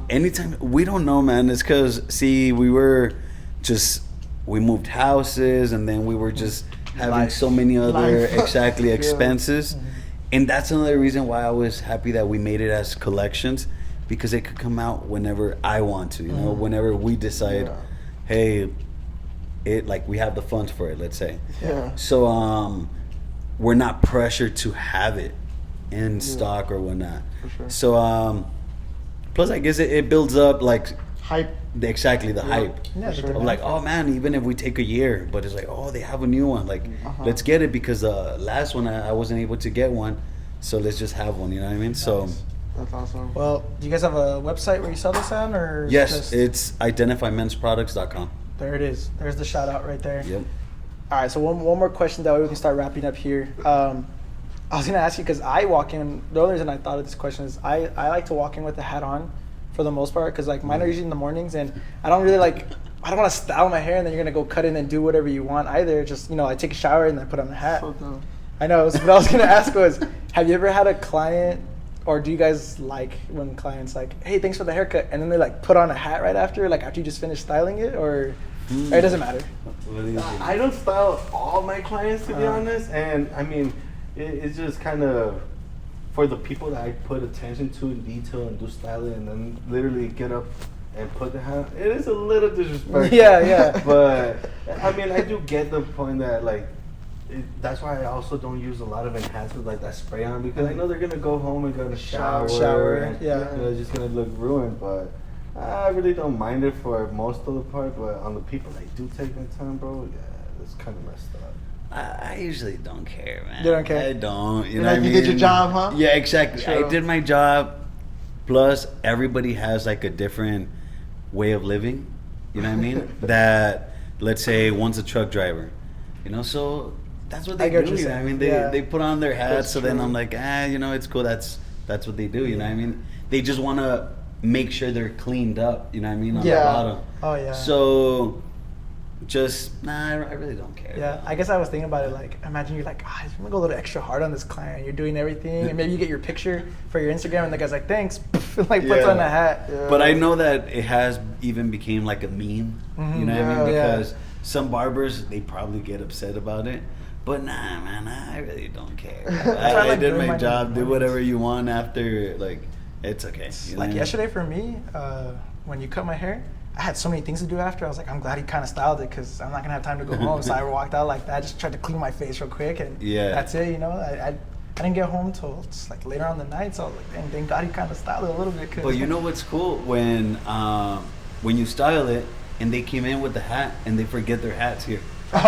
Anytime, we don't know, man. It's because, see, we moved houses, and then we were just having Life. so many other Life. exactly Yeah. expenses. And that's another reason why I was happy that we made it as collections, because it could come out whenever I want to, you know, whenever we decide, hey, we have the funds for it, let's say. Yeah. So we're not pressured to have it in stock or whatnot. For sure. So plus I guess it builds up like Hype. exactly the hype. Yeah, sure. Of like, oh man, even if we take a year, but it's like, oh, they have a new one, like let's get it, because last one I wasn't able to get one, so let's just have one, you know what I mean? So That's awesome. Well, do you guys have a website where you sell this on, or? yes, just- it's identifymensproducts.com. There it is. There's the shout out right there. Yep. All right, so one more question, that way we can start wrapping up here. I was gonna ask you, because I walk in. The only reason I thought of this question is I like to walk in with the hat on, for the most part, because like mine are usually in the mornings, and I don't really like. I don't want to style my hair, and then you're gonna go cut in and do whatever you want either. Just I take a shower and then I put on a hat. So dumb. I know. So what I was gonna ask was, have you ever had a client, or do you guys like when clients like, hey, thanks for the haircut, and then they like put on a hat right after, like after you just finish styling it, or it doesn't matter? What do you think? I don't style all my clients, to be honest, and I mean, it's just kind of for the people that I put attention to in detail and do styling, and then literally get up and put the hat. It is a little disrespectful. Yeah. But I mean, I do get the point that like. That's why I also don't use a lot of enhancements like that spray on, because I know they're gonna go home and go to shower, and yeah. it's just gonna look ruined. But I really don't mind it for most of the part. But on the people that do take their time, bro, yeah, it's kind of messed up. I usually don't care, man. You don't care? I don't. You know Like, what I you mean? did your job, huh? Yeah, exactly. True. I did my job. Plus, everybody has like a different way of living. You know what I mean? That, let's say, one's a truck driver. So that's what I they get what do. you're You know what I saying. mean? Yeah. They put on their hats. That's So then true. I'm like, it's cool. That's what they do. You know what I mean? They just want to make sure they're cleaned up. You know what I mean? On Yeah. the bottom. Oh yeah. So, I really don't care. Yeah, I guess I was thinking about it like, imagine you're like, I'm gonna go a little extra hard on this client. You're doing everything, and maybe you get your picture for your Instagram, and the guy's like, thanks, like puts Yeah. on a hat. Yeah. But I know that it has even became like a meme. You know what I mean? Yeah. Because some barbers, they probably get upset about it. But nah, man, I really don't care. I like did doing my mine job. in Do the whatever you want after. Like, it's okay. You know what I Like mean? yesterday for me, when you cut my hair, I had so many things to do after. I was like, I'm glad he kind of styled it, because I'm not gonna have time to go home. So I walked out like that. I just tried to clean my face real quick, and Yeah. that's it. I didn't get home till just like later on the night. So I was like, dang, thank God he kind of styled it a little bit. Cause But you know what's cool? When you style it and they came in with the hat and they forget their hats here. oh,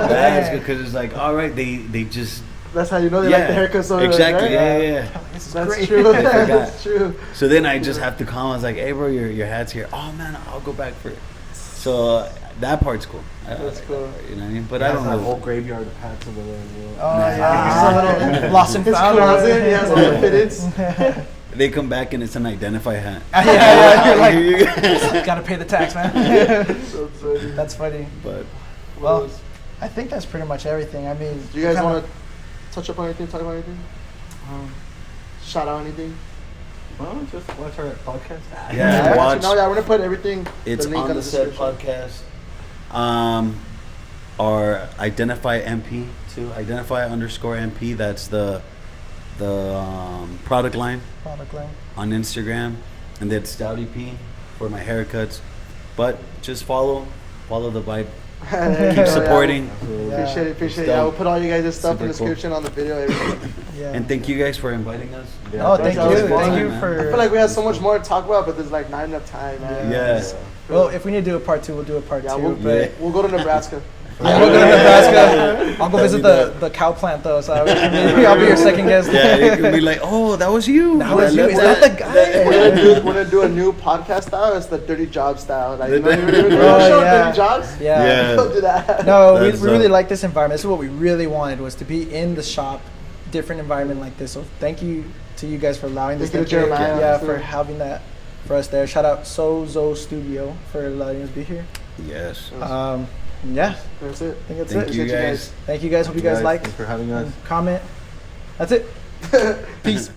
That's dang. good, because it's like, all right, they just. That's how you know they like the haircut so much, exactly. right? Yeah. This is That's great. true. I forgot. That's true. So then I just have to call. I was like, "Hey, bro, your hat's here." Oh man, I'll go back for it. So that part's cool. I That's like cool. that part, you know what I mean? But He I has don't that know. whole graveyard of hats over there. Oh Nah. yeah, he's a little lost and His found. closet, he has all the fitteds. They come back and it's an Idenitfy hat. yeah, Here you're you like, go. gotta pay the tax, man. So funny. That's funny. But Well, I think that's pretty much everything. I mean, Do you guys kinda- want to touch up on anything, talk about anything? Shout out anything? Well, just watch our podcast. yeah, watch. No, yeah, we're gonna put everything. It's the link on the set description. podcast. Or Idenitfy MP too. Idenitfy_MP. That's the product line product line. on Instagram, and then Stouty P for my haircuts. But just follow the vibe. Keep supporting. Yeah. Appreciate it. It's Yeah, dope. we'll put all you guys' stuff in the Super cool. description on the video. Everything. Yeah. And thank you guys for inviting us. Oh, thank That was you. fun, Thank you man. for. I feel like we have so much more to talk about, but there's like not enough time, man. Yes. Well, if we need to do a part 2, we'll do a part Yeah, 2. we'll, but we'll go to Nebraska. yeah, we'll go to Nebraska. I'll go visit the cow plant though, so maybe I'll be your second guest. Yeah, it could be like, oh, that was you. That was you. Is That- that the guy? We're gonna do a new podcast style. It's the Dirty Job style. Like, you know, you remember Oh, the show, yeah. Dirty Jobs? Yeah. We'll do that. No, we That's really dope. like this environment. This is what we really wanted, was to be in the shop, different environment like this. So thank you to you guys for allowing this. Thank you to Jeremiah. Yeah, too. for having that for us there. Shout out Sozo Studio for letting us be here. Yes. Yeah, That's it. I think that's Thank it. you guys. Thank you guys. Hope you guys like. Thanks for having us. Comment. That's it. Peace.